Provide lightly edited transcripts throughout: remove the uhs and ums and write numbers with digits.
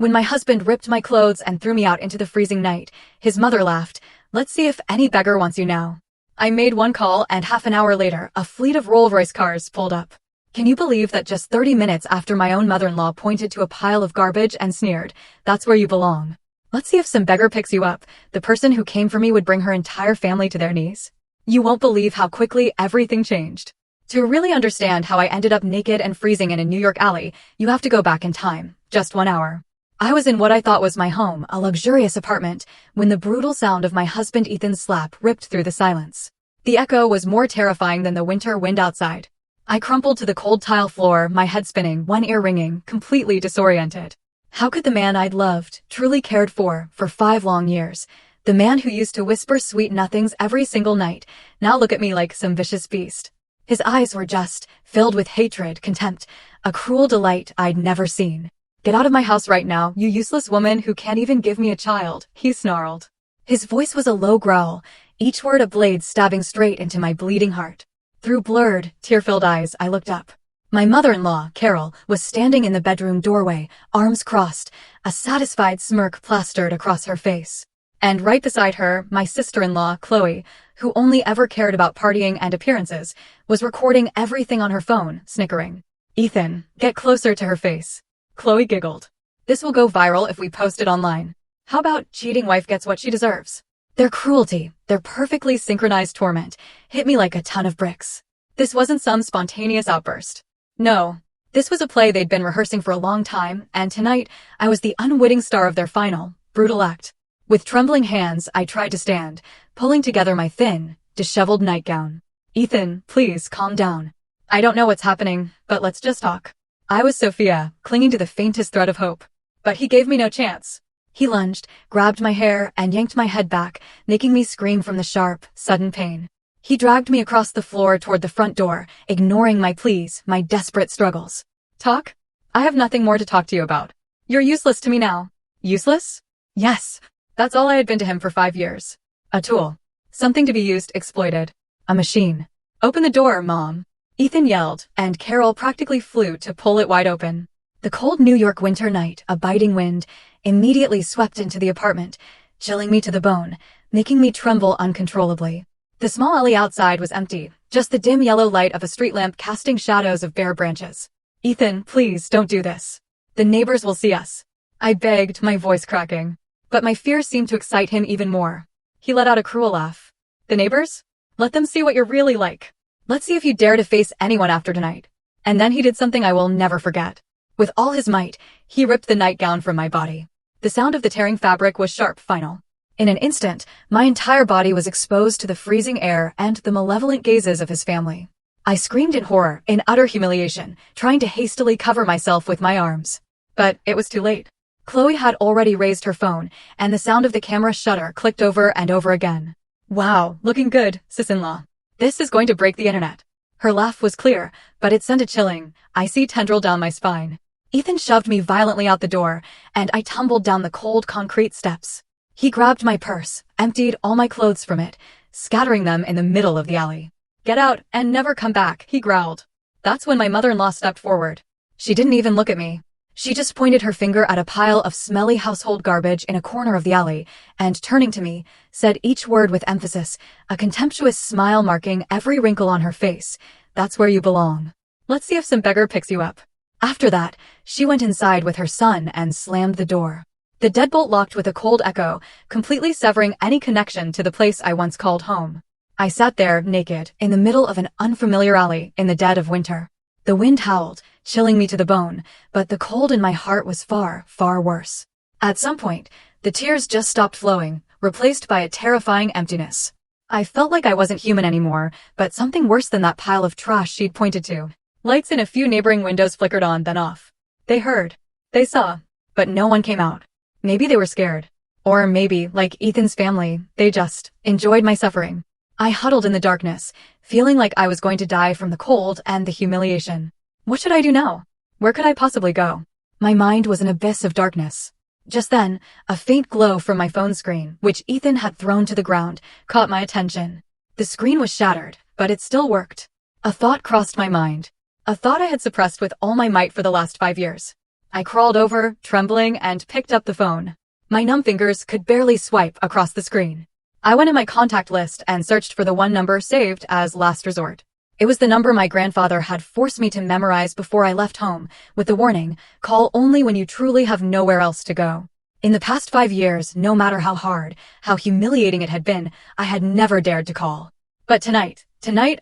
When my husband ripped my clothes and threw me out into the freezing night, his mother laughed. "Let's see if any beggar wants you now." I made one call, and half an hour later, a fleet of Rolls-Royce cars pulled up. Can you believe that just 30 minutes after my own mother-in-law pointed to a pile of garbage and sneered, "That's where you belong"? Let's see if some beggar picks you up. The person who came for me would bring her entire family to their knees. You won't believe how quickly everything changed. To really understand how I ended up naked and freezing in a New York alley, you have to go back in time, just 1 hour. I was in what I thought was my home, a luxurious apartment, when the brutal sound of my husband Ethan's slap ripped through the silence. The echo was more terrifying than the winter wind outside. I crumpled to the cold tile floor, my head spinning, one ear ringing, completely disoriented. How could the man I'd loved, truly cared for 5 long years, the man who used to whisper sweet nothings every single night, now look at me like some vicious beast? His eyes were just filled with hatred, contempt, a cruel delight I'd never seen. "Get out of my house right now, you useless woman who can't even give me a child," he snarled. His voice was a low growl, each word a blade stabbing straight into my bleeding heart. Through blurred, tear-filled eyes, I looked up. My mother-in-law, Carol, was standing in the bedroom doorway, arms crossed, a satisfied smirk plastered across her face. And right beside her, my sister-in-law, Chloe, who only ever cared about partying and appearances, was recording everything on her phone, snickering. "Ethan, get closer to her face." Chloe giggled. "This will go viral if we post it online. How about cheating wife gets what she deserves?" Their cruelty, their perfectly synchronized torment, hit me like a ton of bricks. This wasn't some spontaneous outburst. No, this was a play they'd been rehearsing for a long time, and tonight I was the unwitting star of their final, brutal act. With trembling hands, I tried to stand, pulling together my thin, disheveled nightgown. "Ethan, please calm down. I don't know what's happening, but let's just talk." I was Sophia, clinging to the faintest thread of hope. But he gave me no chance. He lunged, grabbed my hair, and yanked my head back, making me scream from the sharp, sudden pain. He dragged me across the floor toward the front door, ignoring my pleas, my desperate struggles. "Talk? I have nothing more to talk to you about. You're useless to me now." Useless? Yes. That's all I had been to him for 5 years. A tool. Something to be used, exploited. A machine. "Open the door, Mom," Ethan yelled, and Carol practically flew to pull it wide open. The cold New York winter night, a biting wind, immediately swept into the apartment, chilling me to the bone, making me tremble uncontrollably. The small alley outside was empty, just the dim yellow light of a street lamp casting shadows of bare branches. "Ethan, please don't do this. The neighbors will see us," I begged, my voice cracking. But my fear seemed to excite him even more. He let out a cruel laugh. "The neighbors? Let them see what you're really like. Let's see if you dare to face anyone after tonight." And then he did something I will never forget. With all his might, he ripped the nightgown from my body. The sound of the tearing fabric was sharp, final. In an instant, my entire body was exposed to the freezing air and the malevolent gazes of his family. I screamed in horror, in utter humiliation, trying to hastily cover myself with my arms. But it was too late. Chloe had already raised her phone, and the sound of the camera shutter clicked over and over again. "Wow, looking good, sis-in-law. This is going to break the internet." Her laugh was clear, but it sent a chilling, icy tendril down my spine. Ethan shoved me violently out the door, and I tumbled down the cold concrete steps. He grabbed my purse, emptied all my clothes from it, scattering them in the middle of the alley. "Get out and never come back," he growled. That's when my mother-in-law stepped forward. She didn't even look at me. She just pointed her finger at a pile of smelly household garbage in a corner of the alley, and turning to me, said each word with emphasis, a contemptuous smile marking every wrinkle on her face. "That's where you belong. Let's see if some beggar picks you up." After that, she went inside with her son and slammed the door. The deadbolt locked with a cold echo, completely severing any connection to the place I once called home. I sat there, naked, in the middle of an unfamiliar alley in the dead of winter. The wind howled, chilling me to the bone, but the cold in my heart was far, far worse. At some point, the tears just stopped flowing, replaced by a terrifying emptiness. I felt like I wasn't human anymore, but something worse than that pile of trash she'd pointed to. Lights in a few neighboring windows flickered on, then off. They heard. They saw. But no one came out. Maybe they were scared. Or maybe, like Ethan's family, they just enjoyed my suffering. I huddled in the darkness, feeling like I was going to die from the cold and the humiliation. What should I do now? Where could I possibly go? My mind was an abyss of darkness. Just then, a faint glow from my phone screen, which Ethan had thrown to the ground, caught my attention. The screen was shattered, but it still worked. A thought crossed my mind. A thought I had suppressed with all my might for the last 5 years. I crawled over, trembling, and picked up the phone. My numb fingers could barely swipe across the screen. I went in my contact list and searched for the one number saved as last resort. It was the number my grandfather had forced me to memorize before I left home, with the warning, call only when you truly have nowhere else to go. In the past 5 years, no matter how hard, how humiliating it had been, I had never dared to call. But tonight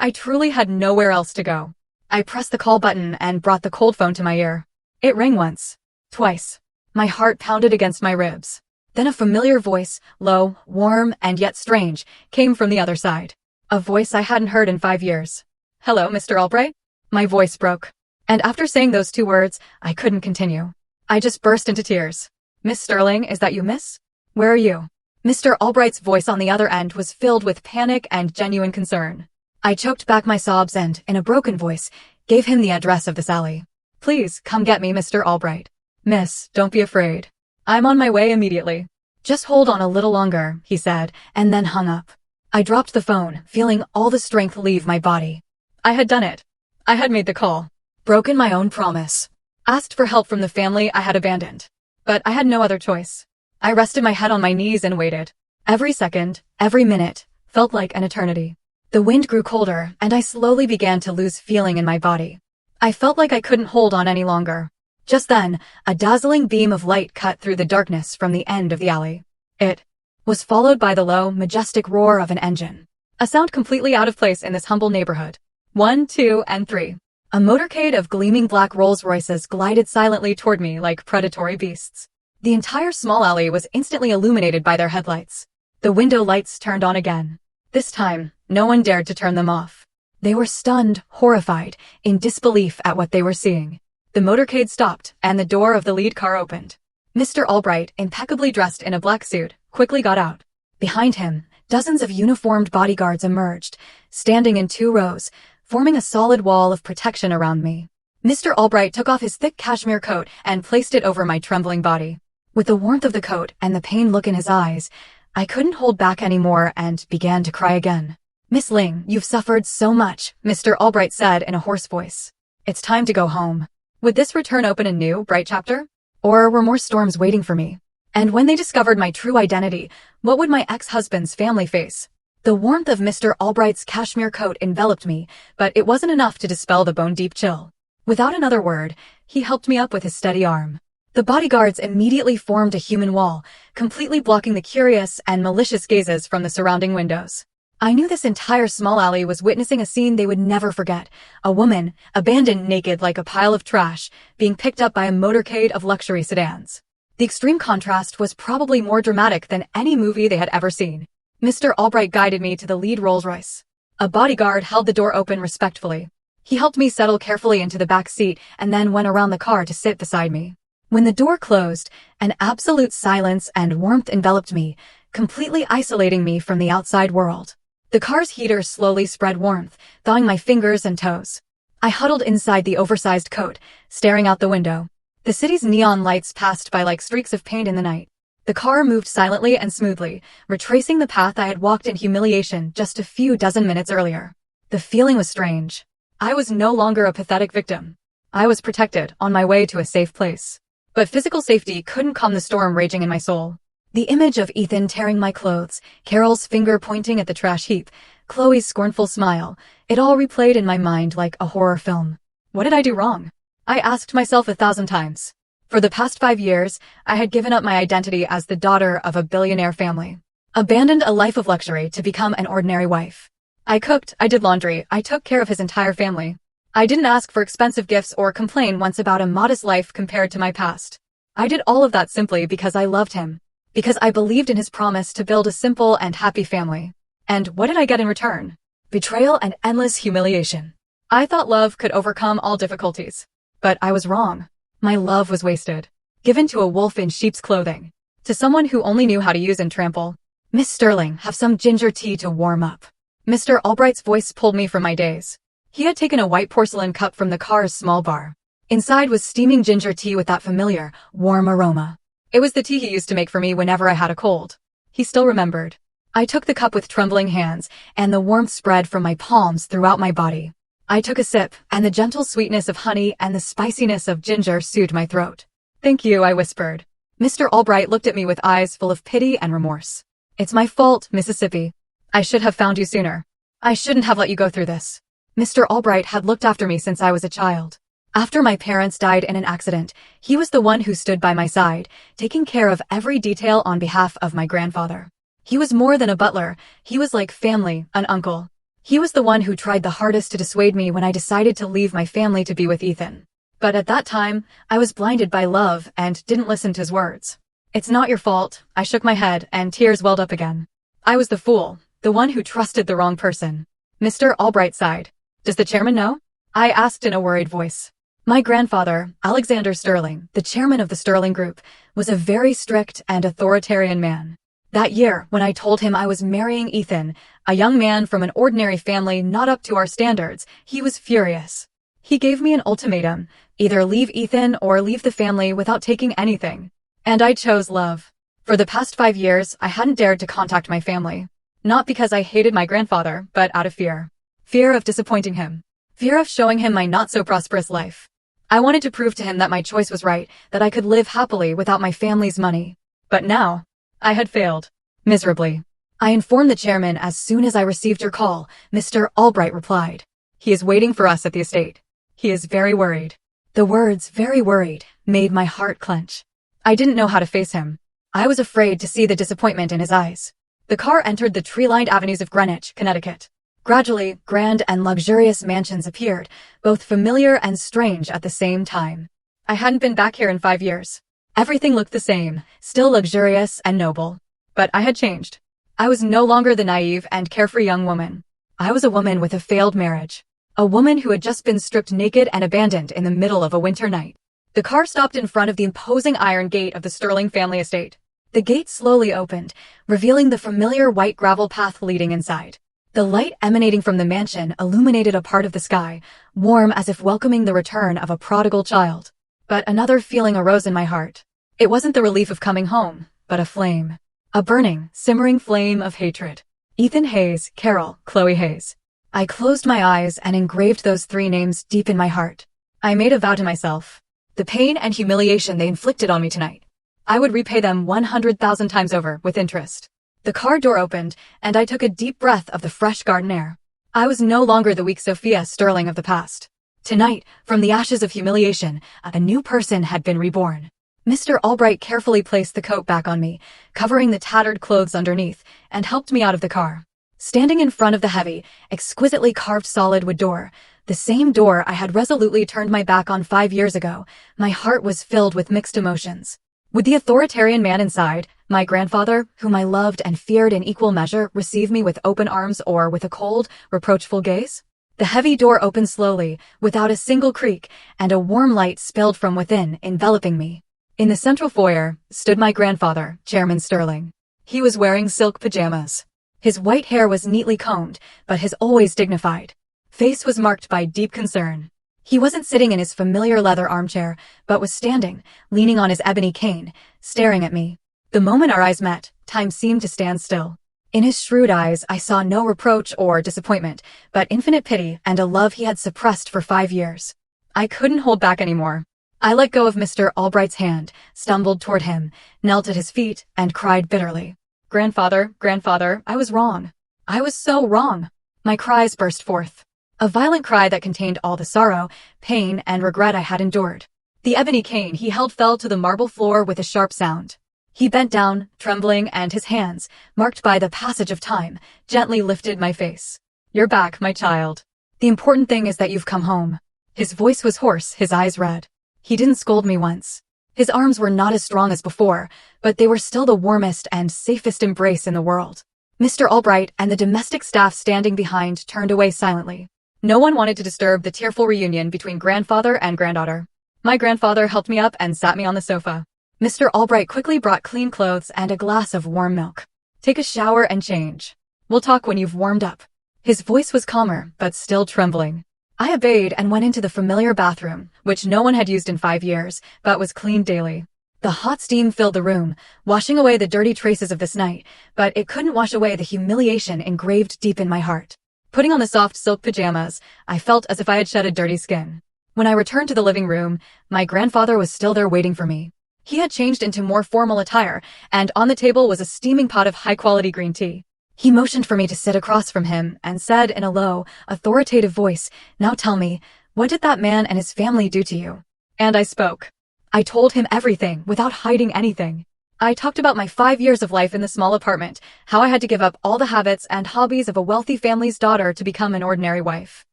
I truly had nowhere else to go. I pressed the call button and brought the cold phone to my ear. It rang once, twice. My heart pounded against my ribs. Then a familiar voice, low, warm, and yet strange, came from the other side. A voice I hadn't heard in 5 years. Hello, Mr. Albright? My voice broke. And after saying those 2 words, I couldn't continue. I just burst into tears. Miss Sterling, is that you, miss? Where are you? Mr. Albright's voice on the other end was filled with panic and genuine concern. I choked back my sobs and, in a broken voice, gave him the address of this alley. Please, come get me, Mr. Albright. Miss, don't be afraid. I'm on my way immediately. Just hold on a little longer, he said, and then hung up. I dropped the phone, feeling all the strength leave my body. I had done it. I had made the call. Broken my own promise. Asked for help from the family I had abandoned. But I had no other choice. I rested my head on my knees and waited. Every second, every minute, felt like an eternity. The wind grew colder, and I slowly began to lose feeling in my body. I felt like I couldn't hold on any longer. Just then, a dazzling beam of light cut through the darkness from the end of the alley. It was followed by the low, majestic roar of an engine. A sound completely out of place in this humble neighborhood. 1, 2, and 3. A motorcade of gleaming black Rolls-Royces glided silently toward me like predatory beasts. The entire small alley was instantly illuminated by their headlights. The window lights turned on again. This time, no one dared to turn them off. They were stunned, horrified, in disbelief at what they were seeing. The motorcade stopped, and the door of the lead car opened. Mr. Albright, impeccably dressed in a black suit, quickly got out. Behind him, dozens of uniformed bodyguards emerged, standing in 2 rows, forming a solid wall of protection around me. Mr. Albright took off his thick cashmere coat and placed it over my trembling body. With the warmth of the coat and the pained look in his eyes, I couldn't hold back anymore and began to cry again. Miss Ling, you've suffered so much, Mr. Albright said in a hoarse voice. It's time to go home. Would this return open a new, bright chapter? Or were more storms waiting for me? And when they discovered my true identity, what would my ex-husband's family face? The warmth of Mr. Albright's cashmere coat enveloped me, but it wasn't enough to dispel the bone-deep chill. Without another word, he helped me up with his steady arm. The bodyguards immediately formed a human wall, completely blocking the curious and malicious gazes from the surrounding windows. I knew this entire small alley was witnessing a scene they would never forget. A woman, abandoned naked like a pile of trash, being picked up by a motorcade of luxury sedans. The extreme contrast was probably more dramatic than any movie they had ever seen. Mr. Albright guided me to the lead Rolls-Royce. A bodyguard held the door open respectfully. He helped me settle carefully into the back seat and then went around the car to sit beside me. When the door closed, an absolute silence and warmth enveloped me, completely isolating me from the outside world. The car's heater slowly spread warmth, thawing my fingers and toes. I huddled inside the oversized coat, staring out the window. The city's neon lights passed by like streaks of paint in the night. The car moved silently and smoothly, retracing the path I had walked in humiliation just a few dozen minutes earlier. The feeling was strange. I was no longer a pathetic victim. I was protected, on my way to a safe place. But physical safety couldn't calm the storm raging in my soul. The image of Ethan tearing my clothes, Carol's finger pointing at the trash heap, Chloe's scornful smile, it all replayed in my mind like a horror film. What did I do wrong? I asked myself 1,000 times. For the past 5 years, I had given up my identity as the daughter of a billionaire family. Abandoned a life of luxury to become an ordinary wife. I cooked, I did laundry, I took care of his entire family. I didn't ask for expensive gifts or complain once about a modest life compared to my past. I did all of that simply because I loved him. Because I believed in his promise to build a simple and happy family. And what did I get in return? Betrayal and endless humiliation. I thought love could overcome all difficulties. But I was wrong. My love was wasted. Given to a wolf in sheep's clothing. To someone who only knew how to use and trample. Miss Sterling, have some ginger tea to warm up. Mr. Albright's voice pulled me from my daze. He had taken a white porcelain cup from the car's small bar. Inside was steaming ginger tea with that familiar, warm aroma. It was the tea he used to make for me whenever I had a cold. He still remembered. I took the cup with trembling hands, and the warmth spread from my palms throughout my body. I took a sip, and the gentle sweetness of honey and the spiciness of ginger soothed my throat. Thank you, I whispered. Mr. Albright looked at me with eyes full of pity and remorse. It's my fault, Mississippi. I should have found you sooner. I shouldn't have let you go through this. Mr. Albright had looked after me since I was a child. After my parents died in an accident, he was the one who stood by my side, taking care of every detail on behalf of my grandfather. He was more than a butler, he was like family, an uncle. He was the one who tried the hardest to dissuade me when I decided to leave my family to be with Ethan. But at that time, I was blinded by love and didn't listen to his words. It's not your fault. I shook my head and tears welled up again. I was the fool, the one who trusted the wrong person. Mr. Albright sighed. Does the chairman know? I asked in a worried voice. My grandfather, Alexander Sterling, the chairman of the Sterling Group, was a very strict and authoritarian man. That year, when I told him I was marrying Ethan, a young man from an ordinary family not up to our standards, he was furious. He gave me an ultimatum, either leave Ethan or leave the family without taking anything. And I chose love. For the past 5 years, I hadn't dared to contact my family. Not because I hated my grandfather, but out of fear. Fear of disappointing him. Fear of showing him my not-so-prosperous life. I wanted to prove to him that my choice was right, that I could live happily without my family's money. But now, I had failed. Miserably. I informed the chairman as soon as I received your call, Mr. Albright replied. He is waiting for us at the estate. He is very worried. The words, very worried, made my heart clench. I didn't know how to face him. I was afraid to see the disappointment in his eyes. The car entered the tree-lined avenues of Greenwich, Connecticut. Gradually, grand and luxurious mansions appeared, both familiar and strange at the same time. I hadn't been back here in 5 years. Everything looked the same, still luxurious and noble. But I had changed. I was no longer the naive and carefree young woman. I was a woman with a failed marriage. A woman who had just been stripped naked and abandoned in the middle of a winter night. The car stopped in front of the imposing iron gate of the Sterling family estate. The gate slowly opened, revealing the familiar white gravel path leading inside. The light emanating from the mansion illuminated a part of the sky, warm as if welcoming the return of a prodigal child. But another feeling arose in my heart. It wasn't the relief of coming home, but a flame. A burning, simmering flame of hatred. Ethan Hayes, Carol, Chloe Hayes. I closed my eyes and engraved those 3 names deep in my heart. I made a vow to myself. The pain and humiliation they inflicted on me tonight, I would repay them 100,000 times over with interest. The car door opened, and I took a deep breath of the fresh garden air. I was no longer the weak Sophia Sterling of the past. Tonight, from the ashes of humiliation, a new person had been reborn. Mr. Albright carefully placed the coat back on me, covering the tattered clothes underneath, and helped me out of the car. Standing in front of the heavy, exquisitely carved solid wood door, the same door I had resolutely turned my back on 5 years ago, my heart was filled with mixed emotions. Would the authoritarian man inside, my grandfather, whom I loved and feared in equal measure, receive me with open arms or with a cold, reproachful gaze? The heavy door opened slowly, without a single creak, and a warm light spilled from within, enveloping me. In the central foyer stood my grandfather, Chairman Sterling. He was wearing silk pajamas. His white hair was neatly combed, but his always dignified face was marked by deep concern. He wasn't sitting in his familiar leather armchair, but was standing, leaning on his ebony cane, staring at me. The moment our eyes met, time seemed to stand still. In his shrewd eyes, I saw no reproach or disappointment, but infinite pity and a love he had suppressed for 5 years. I couldn't hold back anymore. I let go of Mr. Albright's hand, stumbled toward him, knelt at his feet, and cried bitterly. Grandfather, grandfather, I was wrong. I was so wrong. My cries burst forth. A violent cry that contained all the sorrow, pain, and regret I had endured. The ebony cane he held fell to the marble floor with a sharp sound. He bent down, trembling, and his hands, marked by the passage of time, gently lifted my face. You're back, my child. The important thing is that you've come home. His voice was hoarse, his eyes red. He didn't scold me once. His arms were not as strong as before, but they were still the warmest and safest embrace in the world. Mr. Albright and the domestic staff standing behind turned away silently. No one wanted to disturb the tearful reunion between grandfather and granddaughter. My grandfather helped me up and sat me on the sofa. Mr. Albright quickly brought clean clothes and a glass of warm milk. Take a shower and change. We'll talk when you've warmed up. His voice was calmer, but still trembling. I obeyed and went into the familiar bathroom, which no one had used in 5 years, but was cleaned daily. The hot steam filled the room, washing away the dirty traces of this night, but it couldn't wash away the humiliation engraved deep in my heart. Putting on the soft silk pajamas, I felt as if I had shed a dirty skin. When I returned to the living room, my grandfather was still there waiting for me. He had changed into more formal attire, and on the table was a steaming pot of high-quality green tea. He motioned for me to sit across from him and said in a low, authoritative voice, "Now tell me, what did that man and his family do to you?" And I spoke. I told him everything, without hiding anything. I talked about my 5 years of life in the small apartment, how I had to give up all the habits and hobbies of a wealthy family's daughter to become an ordinary wife.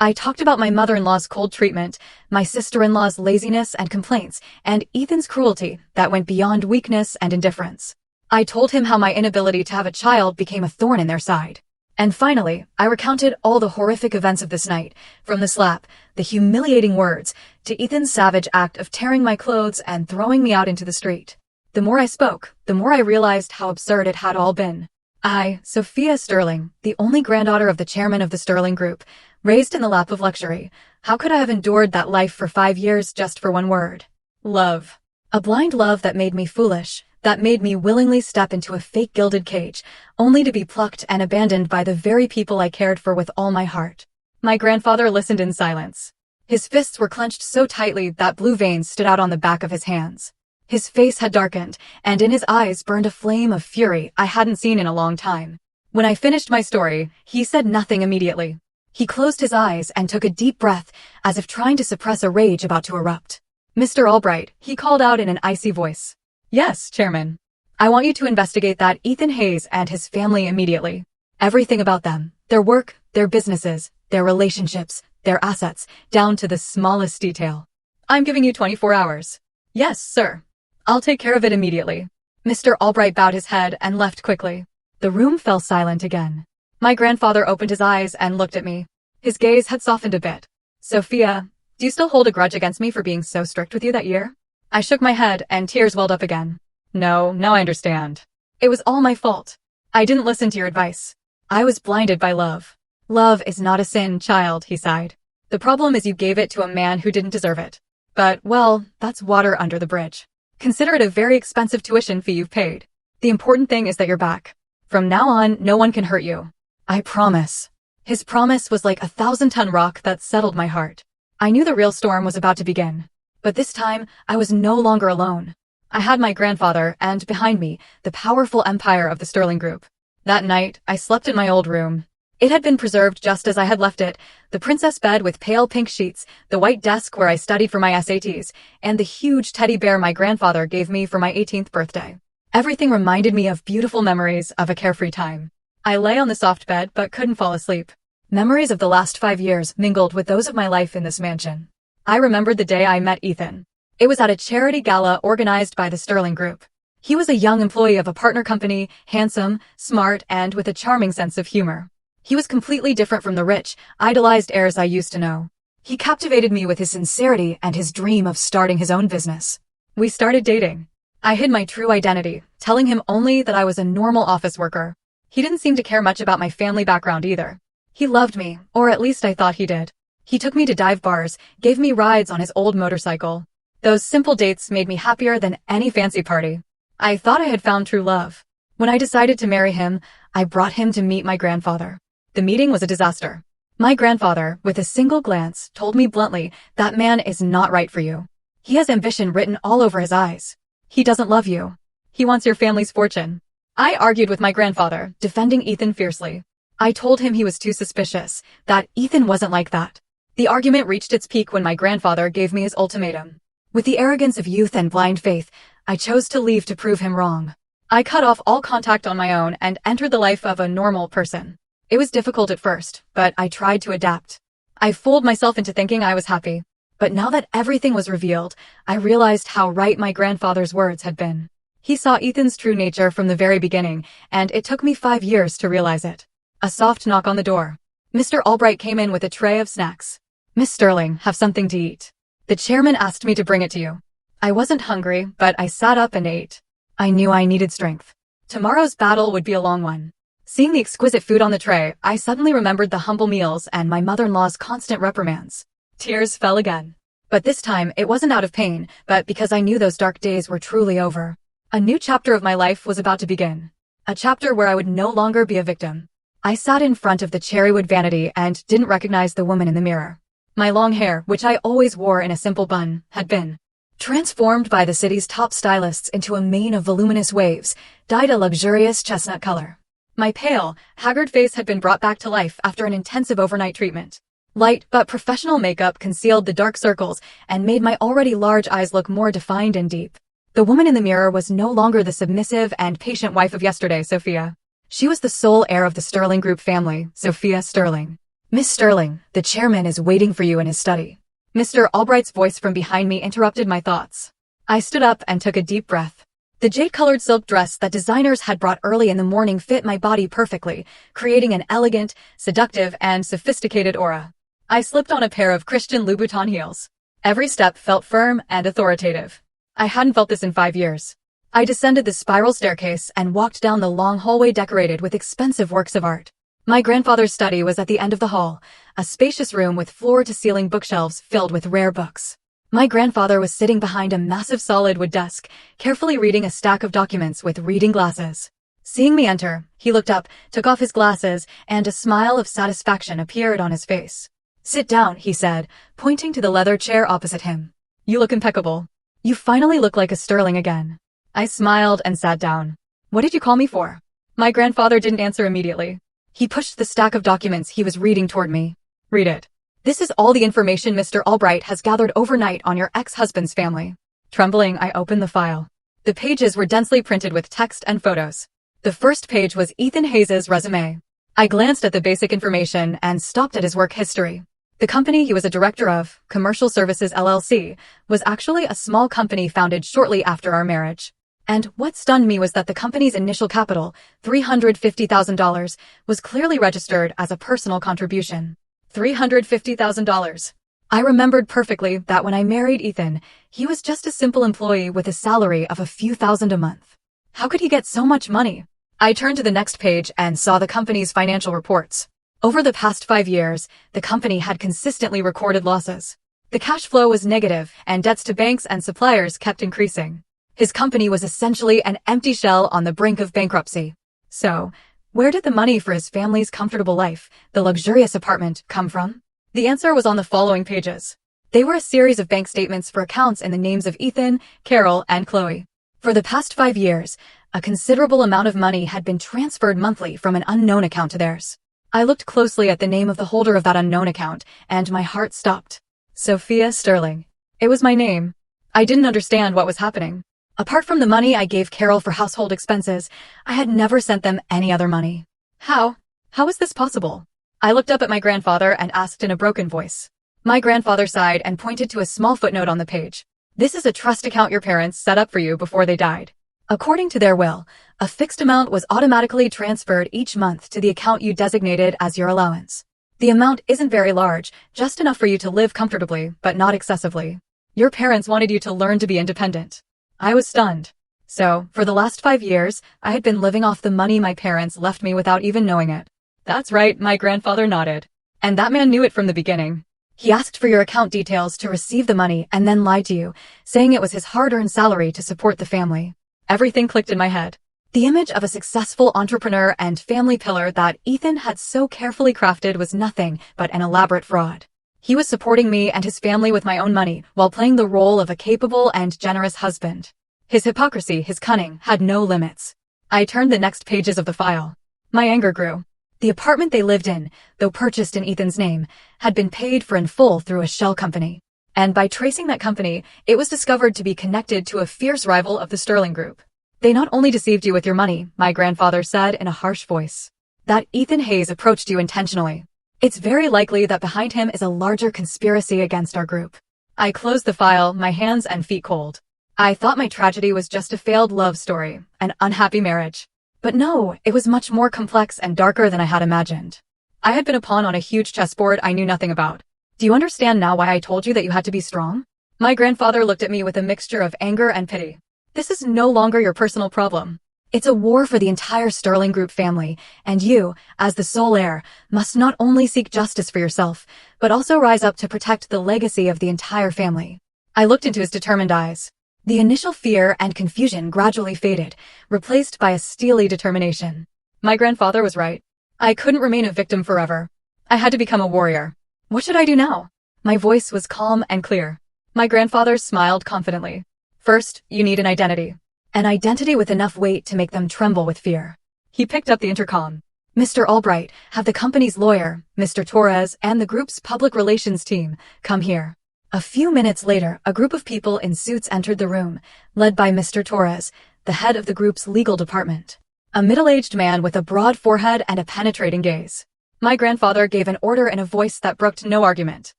I talked about my mother-in-law's cold treatment, my sister-in-law's laziness and complaints, and Ethan's cruelty that went beyond weakness and indifference. I told him how my inability to have a child became a thorn in their side. And finally, I recounted all the horrific events of this night, from the slap, the humiliating words, to Ethan's savage act of tearing my clothes and throwing me out into the street. The more I spoke, the more I realized how absurd it had all been. I, Sophia Sterling, the only granddaughter of the chairman of the Sterling Group, raised in the lap of luxury, how could I have endured that life for 5 years just for one word? Love. A blind love that made me foolish, that made me willingly step into a fake gilded cage, only to be plucked and abandoned by the very people I cared for with all my heart. My grandfather listened in silence. His fists were clenched so tightly that blue veins stood out on the back of his hands. His face had darkened, and in his eyes burned a flame of fury I hadn't seen in a long time. When I finished my story, he said nothing immediately. He closed his eyes and took a deep breath, as if trying to suppress a rage about to erupt. "Mr. Albright," he called out in an icy voice. "Yes, Chairman. I want you to investigate that Ethan Hayes and his family immediately. Everything about them, their work, their businesses, their relationships, their assets, down to the smallest detail. I'm giving you 24 hours. Yes, sir. I'll take care of it immediately." Mr. Albright bowed his head and left quickly. The room fell silent again. My grandfather opened his eyes and looked at me. His gaze had softened a bit. "Sophia, do you still hold a grudge against me for being so strict with you that year?" I shook my head and tears welled up again. "No, now I understand. It was all my fault. I didn't listen to your advice. I was blinded by love." "Love is not a sin, child," he sighed. "The problem is you gave it to a man who didn't deserve it. But, well, that's water under the bridge. Consider it a very expensive tuition fee you've paid. The important thing is that you're back. From now on, no one can hurt you. I promise." His promise was like a 1,000-ton rock that settled my heart. I knew the real storm was about to begin. But this time, I was no longer alone. I had my grandfather, and behind me, the powerful empire of the Sterling Group. That night, I slept in my old room. It had been preserved just as I had left it, the princess bed with pale pink sheets, the white desk where I studied for my SATs, and the huge teddy bear my grandfather gave me for my 18th birthday. Everything reminded me of beautiful memories of a carefree time. I lay on the soft bed but couldn't fall asleep. Memories of the last 5 years mingled with those of my life in this mansion. I remembered the day I met Ethan. It was at a charity gala organized by the Sterling Group. He was a young employee of a partner company, handsome, smart, and with a charming sense of humor. He was completely different from the rich, idolized heirs I used to know. He captivated me with his sincerity and his dream of starting his own business. We started dating. I hid my true identity, telling him only that I was a normal office worker. He didn't seem to care much about my family background either. He loved me, or at least I thought he did. He took me to dive bars, gave me rides on his old motorcycle. Those simple dates made me happier than any fancy party. I thought I had found true love. When I decided to marry him, I brought him to meet my grandfather. The meeting was a disaster. My grandfather, with a single glance, told me bluntly, "That man is not right for you. He has ambition written all over his eyes. He doesn't love you. He wants your family's fortune." I argued with my grandfather, defending Ethan fiercely. I told him he was too suspicious, that Ethan wasn't like that. The argument reached its peak when my grandfather gave me his ultimatum. With the arrogance of youth and blind faith, I chose to leave to prove him wrong. I cut off all contact on my own and entered the life of a normal person. It was difficult at first, but I tried to adapt. I fooled myself into thinking I was happy. But now that everything was revealed, I realized how right my grandfather's words had been. He saw Ethan's true nature from the very beginning, and it took me 5 years to realize it. A soft knock on the door. Mr. Albright came in with a tray of snacks. "Miss Sterling, have something to eat. The chairman asked me to bring it to you." I wasn't hungry, but I sat up and ate. I knew I needed strength. Tomorrow's battle would be a long one. Seeing the exquisite food on the tray, I suddenly remembered the humble meals and my mother-in-law's constant reprimands. Tears fell again. But this time, it wasn't out of pain, but because I knew those dark days were truly over. A new chapter of my life was about to begin. A chapter where I would no longer be a victim. I sat in front of the cherrywood vanity and didn't recognize the woman in the mirror. My long hair, which I always wore in a simple bun, had been transformed by the city's top stylists into a mane of voluminous waves, dyed a luxurious chestnut color. My pale, haggard face had been brought back to life after an intensive overnight treatment. Light but professional makeup concealed the dark circles and made my already large eyes look more defined and deep. The woman in the mirror was no longer the submissive and patient wife of yesterday, Sophia. She was the sole heir of the Sterling Group family, Sophia Sterling. Miss Sterling, the chairman is waiting for you in his study. Mr. Albright's voice from behind me interrupted my thoughts. I stood up and took a deep breath. The jade-colored silk dress that designers had brought early in the morning fit my body perfectly, creating an elegant, seductive, and sophisticated aura. I slipped on a pair of Christian Louboutin heels. Every step felt firm and authoritative. I hadn't felt this in 5 years. I descended the spiral staircase and walked down the long hallway decorated with expensive works of art. My grandfather's study was at the end of the hall, a spacious room with floor-to-ceiling bookshelves filled with rare books. My grandfather was sitting behind a massive solid wood desk, carefully reading a stack of documents with reading glasses. Seeing me enter, he looked up, took off his glasses, and a smile of satisfaction appeared on his face. "Sit down," he said, pointing to the leather chair opposite him. "You look impeccable. You finally look like a Sterling again." I smiled and sat down. "What did you call me for?" My grandfather didn't answer immediately. He pushed the stack of documents he was reading toward me. "Read it. This is all the information Mr. Albright has gathered overnight on your ex-husband's family." Trembling, I opened the file. The pages were densely printed with text and photos. The first page was Ethan Hayes' resume. I glanced at the basic information and stopped at his work history. The company he was a director of, Commercial Services LLC, was actually a small company founded shortly after our marriage. And what stunned me was that the company's initial capital, $350,000, was clearly registered as a personal contribution. $350,000. I remembered perfectly that when I married Ethan, he was just a simple employee with a salary of a few thousand a month. How could he get so much money? I turned to the next page and saw the company's financial reports. Over the past 5 years, the company had consistently recorded losses. The cash flow was negative, and debts to banks and suppliers kept increasing. His company was essentially an empty shell on the brink of bankruptcy. So, where did the money for his family's comfortable life, the luxurious apartment, come from? The answer was on the following pages. They were a series of bank statements for accounts in the names of Ethan, Carol, and Chloe. For the past 5 years, a considerable amount of money had been transferred monthly from an unknown account to theirs. I looked closely at the name of the holder of that unknown account, and my heart stopped. Sophia Sterling. It was my name. I didn't understand what was happening. Apart from the money I gave Carol for household expenses, I had never sent them any other money. How? How was this possible? I looked up at my grandfather and asked in a broken voice. My grandfather sighed and pointed to a small footnote on the page. "This is a trust account your parents set up for you before they died. According to their will, a fixed amount was automatically transferred each month to the account you designated as your allowance. The amount isn't very large, just enough for you to live comfortably, but not excessively. Your parents wanted you to learn to be independent." I was stunned. So, for the last 5 years, I had been living off the money my parents left me without even knowing it. "That's right," my grandfather nodded. "And that man knew it from the beginning. He asked for your account details to receive the money and then lied to you, saying it was his hard-earned salary to support the family." Everything clicked in my head. The image of a successful entrepreneur and family pillar that Ethan had so carefully crafted was nothing but an elaborate fraud. He was supporting me and his family with my own money while playing the role of a capable and generous husband. His hypocrisy, his cunning, had no limits. I turned the next pages of the file. My anger grew. The apartment they lived in, though purchased in Ethan's name, had been paid for in full through a shell company. And by tracing that company, it was discovered to be connected to a fierce rival of the Sterling Group. "They not only deceived you with your money," my grandfather said in a harsh voice. "That Ethan Hayes approached you intentionally. It's very likely that behind him is a larger conspiracy against our group." I closed the file, my hands and feet cold. I thought my tragedy was just a failed love story, an unhappy marriage. But no, it was much more complex and darker than I had imagined. I had been a pawn on a huge chessboard I knew nothing about. "Do you understand now why I told you that you had to be strong?" My grandfather looked at me with a mixture of anger and pity. "This is no longer your personal problem. It's a war for the entire Sterling Group family, and you, as the sole heir, must not only seek justice for yourself, but also rise up to protect the legacy of the entire family." I looked into his determined eyes. The initial fear and confusion gradually faded, replaced by a steely determination. My grandfather was right. I couldn't remain a victim forever. I had to become a warrior. What should I do now? My voice was calm and clear. My grandfather smiled confidently. First, you need an identity. An identity with enough weight to make them tremble with fear. He picked up the intercom. Mr. Albright, have the company's lawyer, Mr. Torres, and the group's public relations team come here. A few minutes later, a group of people in suits entered the room, led by Mr. Torres, the head of the group's legal department. A middle-aged man with a broad forehead and a penetrating gaze. My grandfather gave an order in a voice that brooked no argument.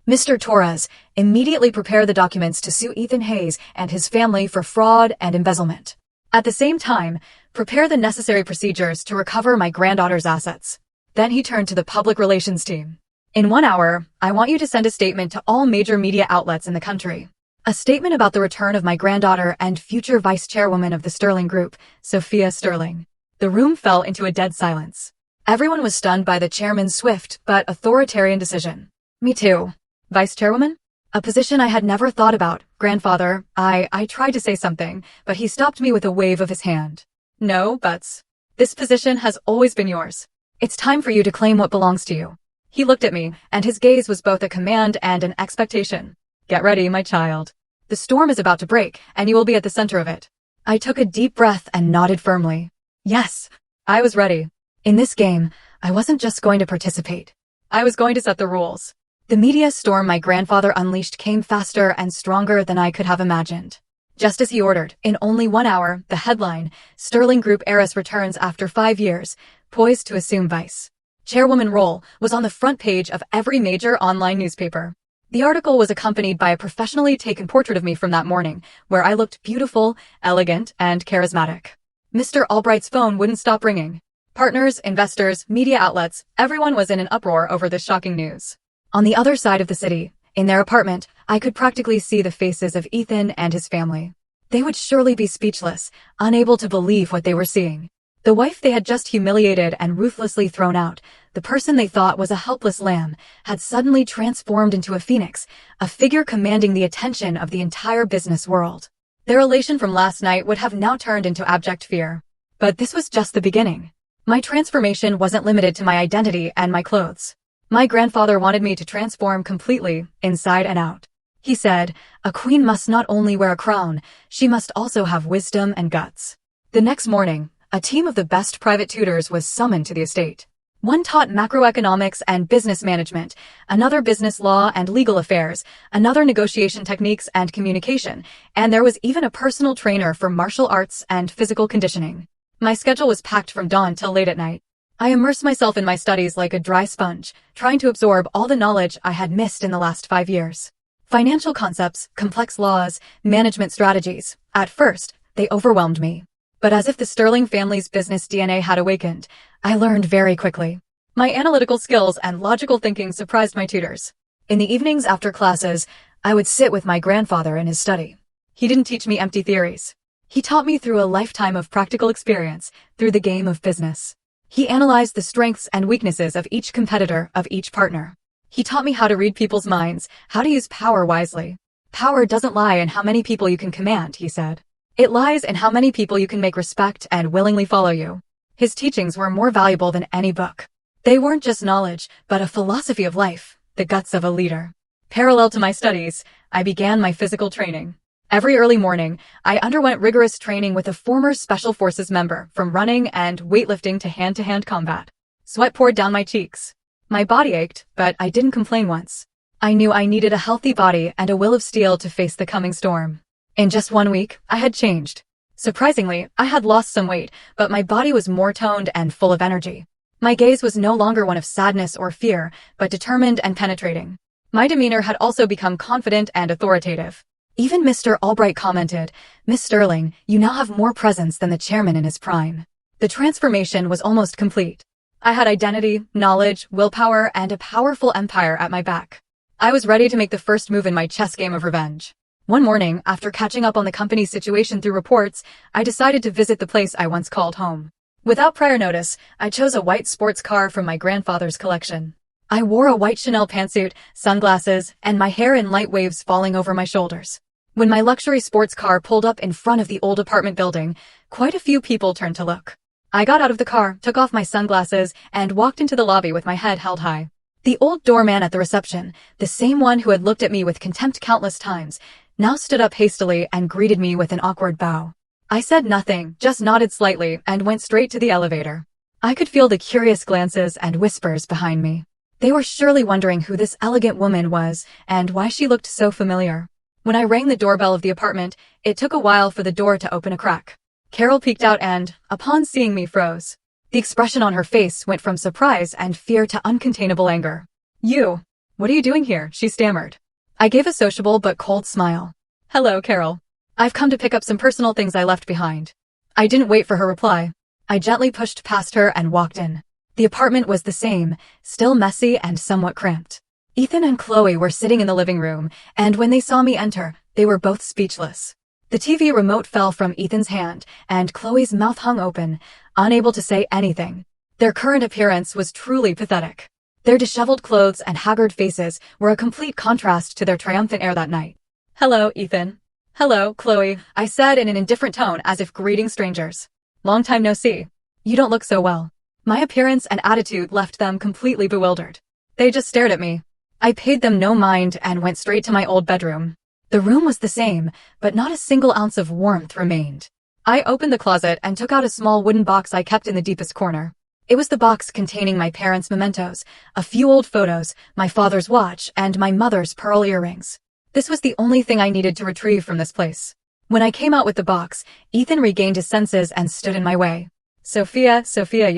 Mr. Torres, immediately prepare the documents to sue Ethan Hayes and his family for fraud and embezzlement. At the same time, prepare the necessary procedures to recover my granddaughter's assets. Then he turned to the public relations team. In 1 hour, I want you to send a statement to all major media outlets in the country. A statement about the return of my granddaughter and future vice chairwoman of the Sterling Group, Sophia Sterling. The room fell into a dead silence. Everyone was stunned by the chairman's swift but authoritarian decision. Me too. Vice chairwoman? A position I had never thought about. Grandfather, I tried to say something, but he stopped me with a wave of his hand. No buts. This position has always been yours. It's time for you to claim what belongs to you. He looked at me, and his gaze was both a command and an expectation. Get ready, my child. The storm is about to break, and you will be at the center of it. I took a deep breath and nodded firmly. Yes, I was ready. In this game, I wasn't just going to participate. I was going to set the rules. The media storm my grandfather unleashed came faster and stronger than I could have imagined. Just as he ordered, in only 1 hour, the headline, Sterling Group heiress returns after 5 years, poised to assume vice chairwoman role, was on the front page of every major online newspaper. The article was accompanied by a professionally taken portrait of me from that morning, where I looked beautiful, elegant, and charismatic. Mr. Albright's phone wouldn't stop ringing. Partners, investors, media outlets, everyone was in an uproar over this shocking news. On the other side of the city, in their apartment, I could practically see the faces of Ethan and his family. They would surely be speechless, unable to believe what they were seeing. The wife they had just humiliated and ruthlessly thrown out, the person they thought was a helpless lamb, had suddenly transformed into a phoenix, a figure commanding the attention of the entire business world. Their elation from last night would have now turned into abject fear. But this was just the beginning. My transformation wasn't limited to my identity and my clothes. My grandfather wanted me to transform completely, inside and out. He said, a queen must not only wear a crown, she must also have wisdom and guts. The next morning, a team of the best private tutors was summoned to the estate. One taught macroeconomics and business management, another business law and legal affairs, another negotiation techniques and communication, and there was even a personal trainer for martial arts and physical conditioning. My schedule was packed from dawn till late at night. I immersed myself in my studies like a dry sponge, trying to absorb all the knowledge I had missed in the last 5 years. Financial concepts, complex laws, management strategies. At first, they overwhelmed me. But as if the Sterling family's business DNA had awakened, I learned very quickly. My analytical skills and logical thinking surprised my tutors. In the evenings after classes, I would sit with my grandfather in his study. He didn't teach me empty theories. He taught me through a lifetime of practical experience, through the game of business. He analyzed the strengths and weaknesses of each competitor, of each partner. He taught me how to read people's minds, how to use power wisely. Power doesn't lie in how many people you can command, he said. It lies in how many people you can make respect and willingly follow you. His teachings were more valuable than any book. They weren't just knowledge, but a philosophy of life, the guts of a leader. Parallel to my studies, I began my physical training. Every early morning, I underwent rigorous training with a former Special Forces member, from running and weightlifting to hand-to-hand combat. Sweat poured down my cheeks. My body ached, but I didn't complain once. I knew I needed a healthy body and a will of steel to face the coming storm. In just 1 week, I had changed. Surprisingly, I had lost some weight, but my body was more toned and full of energy. My gaze was no longer one of sadness or fear, but determined and penetrating. My demeanor had also become confident and authoritative. Even Mr. Albright commented, Miss Sterling, you now have more presence than the chairman in his prime. The transformation was almost complete. I had identity, knowledge, willpower, and a powerful empire at my back. I was ready to make the first move in my chess game of revenge. One morning, after catching up on the company's situation through reports, I decided to visit the place I once called home. Without prior notice, I chose a white sports car from my grandfather's collection. I wore a white Chanel pantsuit, sunglasses, and my hair in light waves falling over my shoulders. When my luxury sports car pulled up in front of the old apartment building, quite a few people turned to look. I got out of the car, took off my sunglasses, and walked into the lobby with my head held high. The old doorman at the reception, the same one who had looked at me with contempt countless times, now stood up hastily and greeted me with an awkward bow. I said nothing, just nodded slightly and went straight to the elevator. I could feel the curious glances and whispers behind me. They were surely wondering who this elegant woman was and why she looked so familiar. When I rang the doorbell of the apartment, it took a while for the door to open a crack. Carol peeked out and, upon seeing me, froze. The expression on her face went from surprise and fear to uncontainable anger. "You, what are you doing here?" she stammered. I gave a sociable but cold smile. "Hello, Carol. I've come to pick up some personal things I left behind." I didn't wait for her reply. I gently pushed past her and walked in. The apartment was the same, still messy and somewhat cramped. Ethan and Chloe were sitting in the living room, and when they saw me enter, they were both speechless. The TV remote fell from Ethan's hand, and Chloe's mouth hung open, unable to say anything. Their current appearance was truly pathetic. Their disheveled clothes and haggard faces were a complete contrast to their triumphant air that night. "Hello, Ethan." "Hello, Chloe," I said in an indifferent tone as if greeting strangers. "Long time no see. You don't look so well." My appearance and attitude left them completely bewildered. They just stared at me. I paid them no mind and went straight to my old bedroom. The room was the same, but not a single ounce of warmth remained. I opened the closet and took out a small wooden box I kept in the deepest corner. It was the box containing my parents' mementos, a few old photos, my father's watch, and my mother's pearl earrings. This was the only thing I needed to retrieve from this place. When I came out with the box, Ethan regained his senses and stood in my way. Sophia,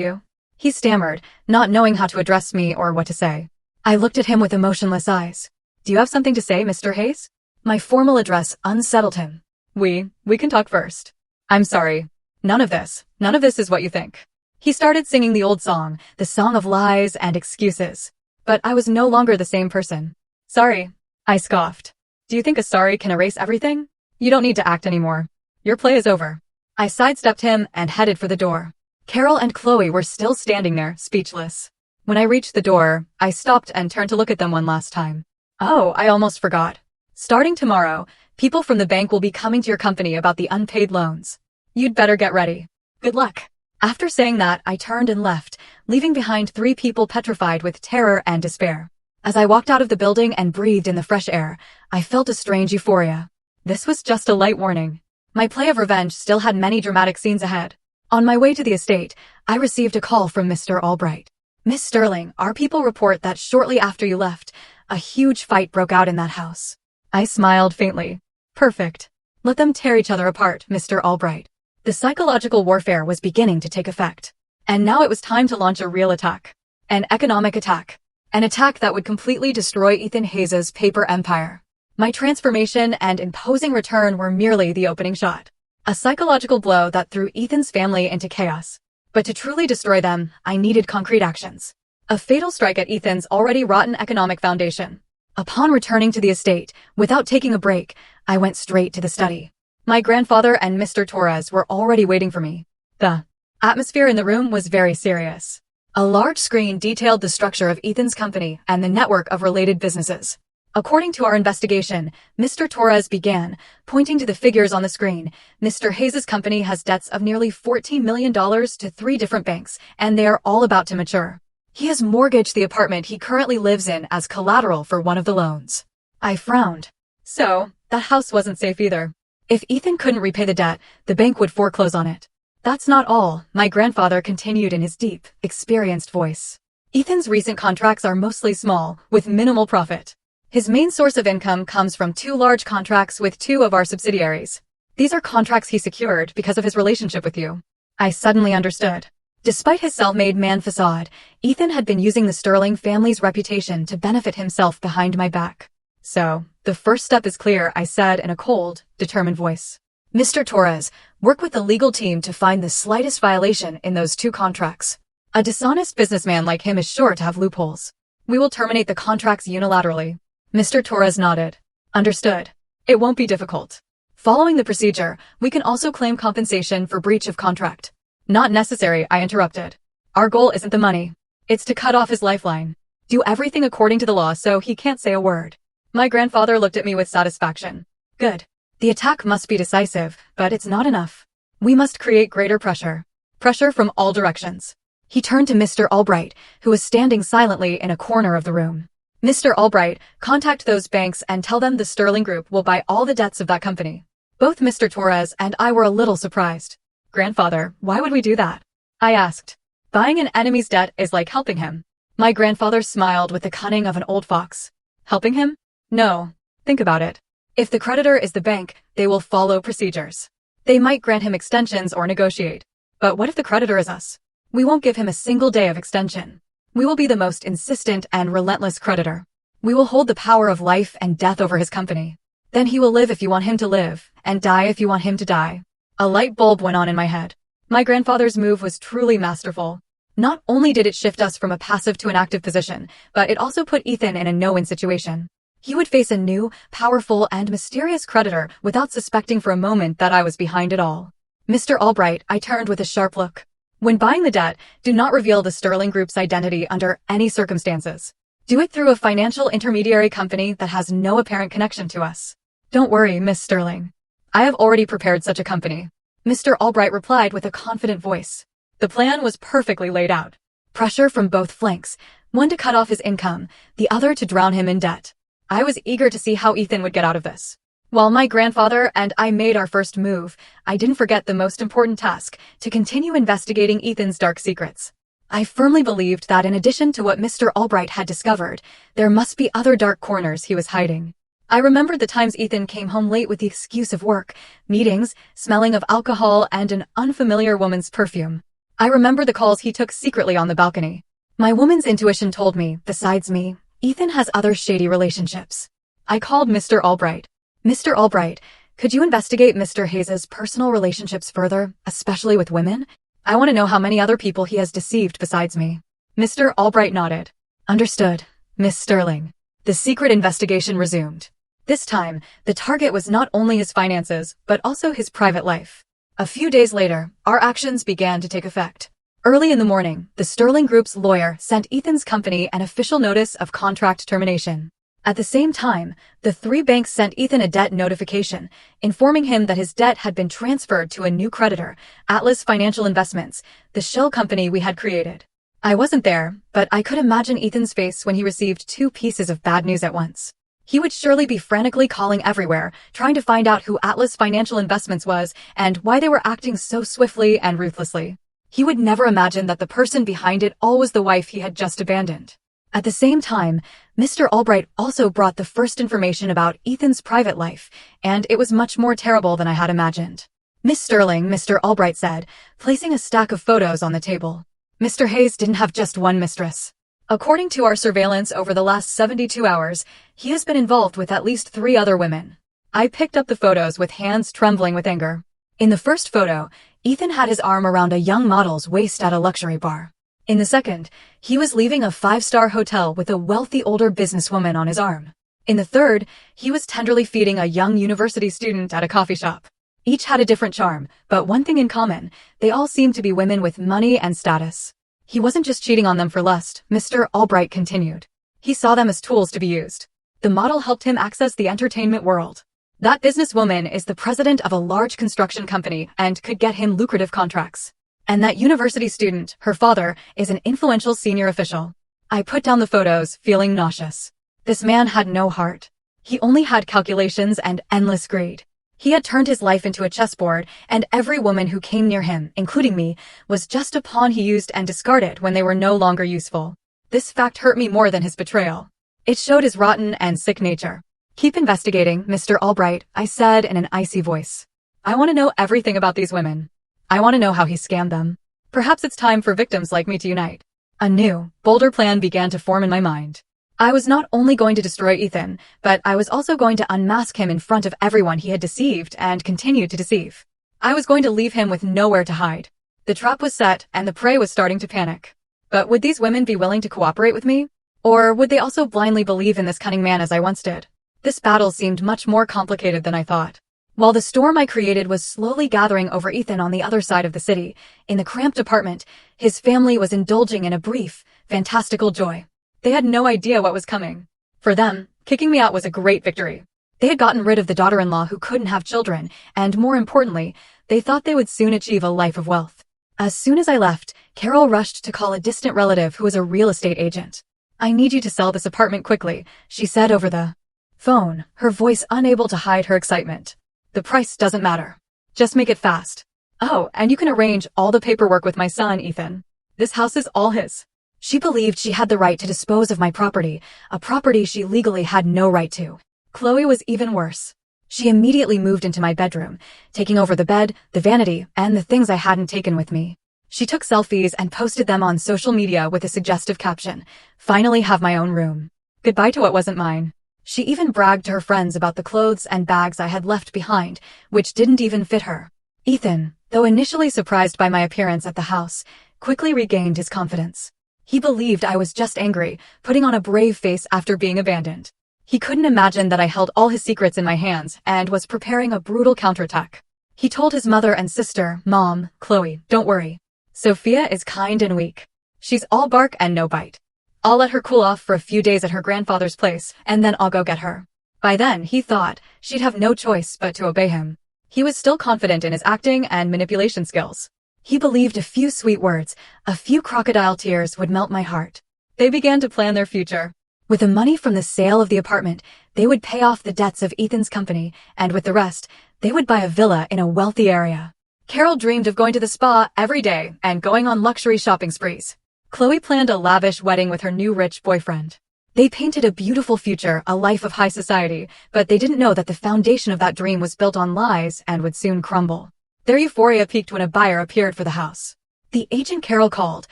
you?" he stammered, not knowing how to address me or what to say. I looked at him with emotionless eyes. "Do you have something to say, Mr. Hayes?" My formal address unsettled him. We can talk first." "I'm sorry. None of this is what you think." He started singing the old song, the song of lies and excuses. But I was no longer the same person. "Sorry," I scoffed. "Do you think a sorry can erase everything? You don't need to act anymore. Your play is over." I sidestepped him and headed for the door. Carol and Chloe were still standing there, speechless. When I reached the door, I stopped and turned to look at them one last time. "Oh, I almost forgot. Starting tomorrow, people from the bank will be coming to your company about the unpaid loans. You'd better get ready. Good luck." After saying that, I turned and left, leaving behind 3 people petrified with terror and despair. As I walked out of the building and breathed in the fresh air, I felt a strange euphoria. This was just a light warning. My play of revenge still had many dramatic scenes ahead. On my way to the estate, I received a call from Mr. Albright. "Miss Sterling, our people report that shortly after you left, a huge fight broke out in that house." I smiled faintly. "Perfect. Let them tear each other apart, Mr. Albright." The psychological warfare was beginning to take effect. And now it was time to launch a real attack. An economic attack. An attack that would completely destroy Ethan Hayes' paper empire. My transformation and imposing return were merely the opening shot. A psychological blow that threw Ethan's family into chaos. But to truly destroy them, I needed concrete actions. A fatal strike at Ethan's already rotten economic foundation. Upon returning to the estate, without taking a break, I went straight to the study. My grandfather and Mr. Torres were already waiting for me. The atmosphere in the room was very serious. A large screen detailed the structure of Ethan's company and the network of related businesses. According to our investigation, Mr. Torres began, pointing to the figures on the screen. Mr. Hayes' company has debts of nearly $14 million to 3 different banks, and they are all about to mature. He has mortgaged the apartment he currently lives in as collateral for one of the loans. I frowned. So, that house wasn't safe either. If Ethan couldn't repay the debt, the bank would foreclose on it. That's not all, my grandfather continued in his deep, experienced voice. Ethan's recent contracts are mostly small, with minimal profit. His main source of income comes from 2 large contracts with 2 of our subsidiaries. These are contracts he secured because of his relationship with you. I suddenly understood. Despite his self-made man facade, Ethan had been using the Sterling family's reputation to benefit himself behind my back. So, the first step is clear, I said in a cold, determined voice. Mr. Torres, work with the legal team to find the slightest violation in those 2 contracts. A dishonest businessman like him is sure to have loopholes. We will terminate the contracts unilaterally. Mr. Torres nodded. Understood. It won't be difficult. Following the procedure, we can also claim compensation for breach of contract. Not necessary, I interrupted. Our goal isn't the money. It's to cut off his lifeline. Do everything according to the law so he can't say a word. My grandfather looked at me with satisfaction. Good. The attack must be decisive, but it's not enough. We must create greater pressure. Pressure from all directions. He turned to Mr. Albright, who was standing silently in a corner of the room. Mr. Albright, contact those banks and tell them the Sterling Group will buy all the debts of that company. Both Mr. Torres and I were a little surprised. Grandfather, why would we do that? I asked. Buying an enemy's debt is like helping him. My grandfather smiled with the cunning of an old fox. Helping him? No. Think about it. If the creditor is the bank, they will follow procedures. They might grant him extensions or negotiate. But what if the creditor is us? We won't give him a single day of extension. We will be the most insistent and relentless creditor. We will hold the power of life and death over his company. Then he will live if you want him to live, and die if you want him to die. A light bulb went on in my head. My grandfather's move was truly masterful. Not only did it shift us from a passive to an active position, but it also put Ethan in a no-win situation. He would face a new, powerful, and mysterious creditor without suspecting for a moment that I was behind it all. Mr. Albright, I turned with a sharp look. When buying the debt, do not reveal the Sterling Group's identity under any circumstances. Do it through a financial intermediary company that has no apparent connection to us. Don't worry, Miss Sterling. I have already prepared such a company. Mr. Albright replied with a confident voice. The plan was perfectly laid out. Pressure from both flanks, one to cut off his income, the other to drown him in debt. I was eager to see how Ethan would get out of this. While my grandfather and I made our first move, I didn't forget the most important task, to continue investigating Ethan's dark secrets. I firmly believed that in addition to what Mr. Albright had discovered, there must be other dark corners he was hiding. I remembered the times Ethan came home late with the excuse of work, meetings, smelling of alcohol, and an unfamiliar woman's perfume. I remember the calls he took secretly on the balcony. My woman's intuition told me, besides me, Ethan has other shady relationships. I called Mr. Albright. Mr. Albright, could you investigate Mr. Hayes's personal relationships further, especially with women? I want to know how many other people he has deceived besides me. Mr. Albright nodded. Understood, Miss Sterling. The secret investigation resumed. This time, the target was not only his finances, but also his private life. A few days later, our actions began to take effect. Early in the morning, the Sterling Group's lawyer sent Ethan's company an official notice of contract termination. At the same time, the three banks sent Ethan a debt notification, informing him that his debt had been transferred to a new creditor, Atlas Financial Investments, the shell company we had created. I wasn't there, but I could imagine Ethan's face when he received two pieces of bad news at once. He would surely be frantically calling everywhere, trying to find out who Atlas Financial Investments was and why they were acting so swiftly and ruthlessly. He would never imagine that the person behind it all was the wife he had just abandoned. At the same time, Mr. Albright also brought the first information about Ethan's private life, and it was much more terrible than I had imagined. Miss Sterling, Mr. Albright said, placing a stack of photos on the table. Mr. Hayes didn't have just one mistress. According to our surveillance over the last 72 hours, he has been involved with at least 3 other women. I picked up the photos with hands trembling with anger. In the first photo, Ethan had his arm around a young model's waist at a luxury bar. In the second, he was leaving a 5-star hotel with a wealthy older businesswoman on his arm. In the third, he was tenderly feeding a young university student at a coffee shop. Each had a different charm, but one thing in common, they all seemed to be women with money and status. He wasn't just cheating on them for lust, Mr. Albright continued. He saw them as tools to be used. The model helped him access the entertainment world. That businesswoman is the president of a large construction company and could get him lucrative contracts. And that university student, her father, is an influential senior official. I put down the photos, feeling nauseous. This man had no heart. He only had calculations and endless greed. He had turned his life into a chessboard, and every woman who came near him, including me, was just a pawn he used and discarded when they were no longer useful. This fact hurt me more than his betrayal. It showed his rotten and sick nature. Keep investigating, Mr. Albright, I said in an icy voice. I want to know everything about these women. I want to know how he scammed them. Perhaps it's time for victims like me to unite. A new, bolder plan began to form in my mind. I was not only going to destroy Ethan, but I was also going to unmask him in front of everyone he had deceived and continued to deceive. I was going to leave him with nowhere to hide. The trap was set and the prey was starting to panic. But would these women be willing to cooperate with me? Or would they also blindly believe in this cunning man as I once did? This battle seemed much more complicated than I thought. While the storm I created was slowly gathering over Ethan on the other side of the city, in the cramped apartment, his family was indulging in a brief, fantastical joy. They had no idea what was coming. For them, kicking me out was a great victory. They had gotten rid of the daughter-in-law who couldn't have children, and more importantly, they thought they would soon achieve a life of wealth. As soon as I left, Carol rushed to call a distant relative who was a real estate agent. "I need you to sell this apartment quickly," she said over the phone, her voice unable to hide her excitement. "The price doesn't matter. Just make it fast. Oh, and you can arrange all the paperwork with my son, Ethan. This house is all his." She believed she had the right to dispose of my property, a property she legally had no right to. Chloe was even worse. She immediately moved into my bedroom, taking over the bed, the vanity, and the things I hadn't taken with me. She took selfies and posted them on social media with a suggestive caption, "Finally have my own room. Goodbye to what wasn't mine." She even bragged to her friends about the clothes and bags I had left behind, which didn't even fit her. Ethan, though initially surprised by my appearance at the house, quickly regained his confidence. He believed I was just angry, putting on a brave face after being abandoned. He couldn't imagine that I held all his secrets in my hands and was preparing a brutal counterattack. He told his mother and sister, "Mom, Chloe, don't worry. Sophia is kind and weak. She's all bark and no bite. I'll let her cool off for a few days at her grandfather's place, and then I'll go get her." By then, he thought she'd have no choice but to obey him. He was still confident in his acting and manipulation skills. He believed a few sweet words, a few crocodile tears would melt my heart. They began to plan their future. With the money from the sale of the apartment, they would pay off the debts of Ethan's company, and with the rest, they would buy a villa in a wealthy area. Carol dreamed of going to the spa every day and going on luxury shopping sprees. Chloe planned a lavish wedding with her new rich boyfriend. They painted a beautiful future, a life of high society, but they didn't know that the foundation of that dream was built on lies and would soon crumble. Their euphoria peaked when a buyer appeared for the house. The agent Carol called,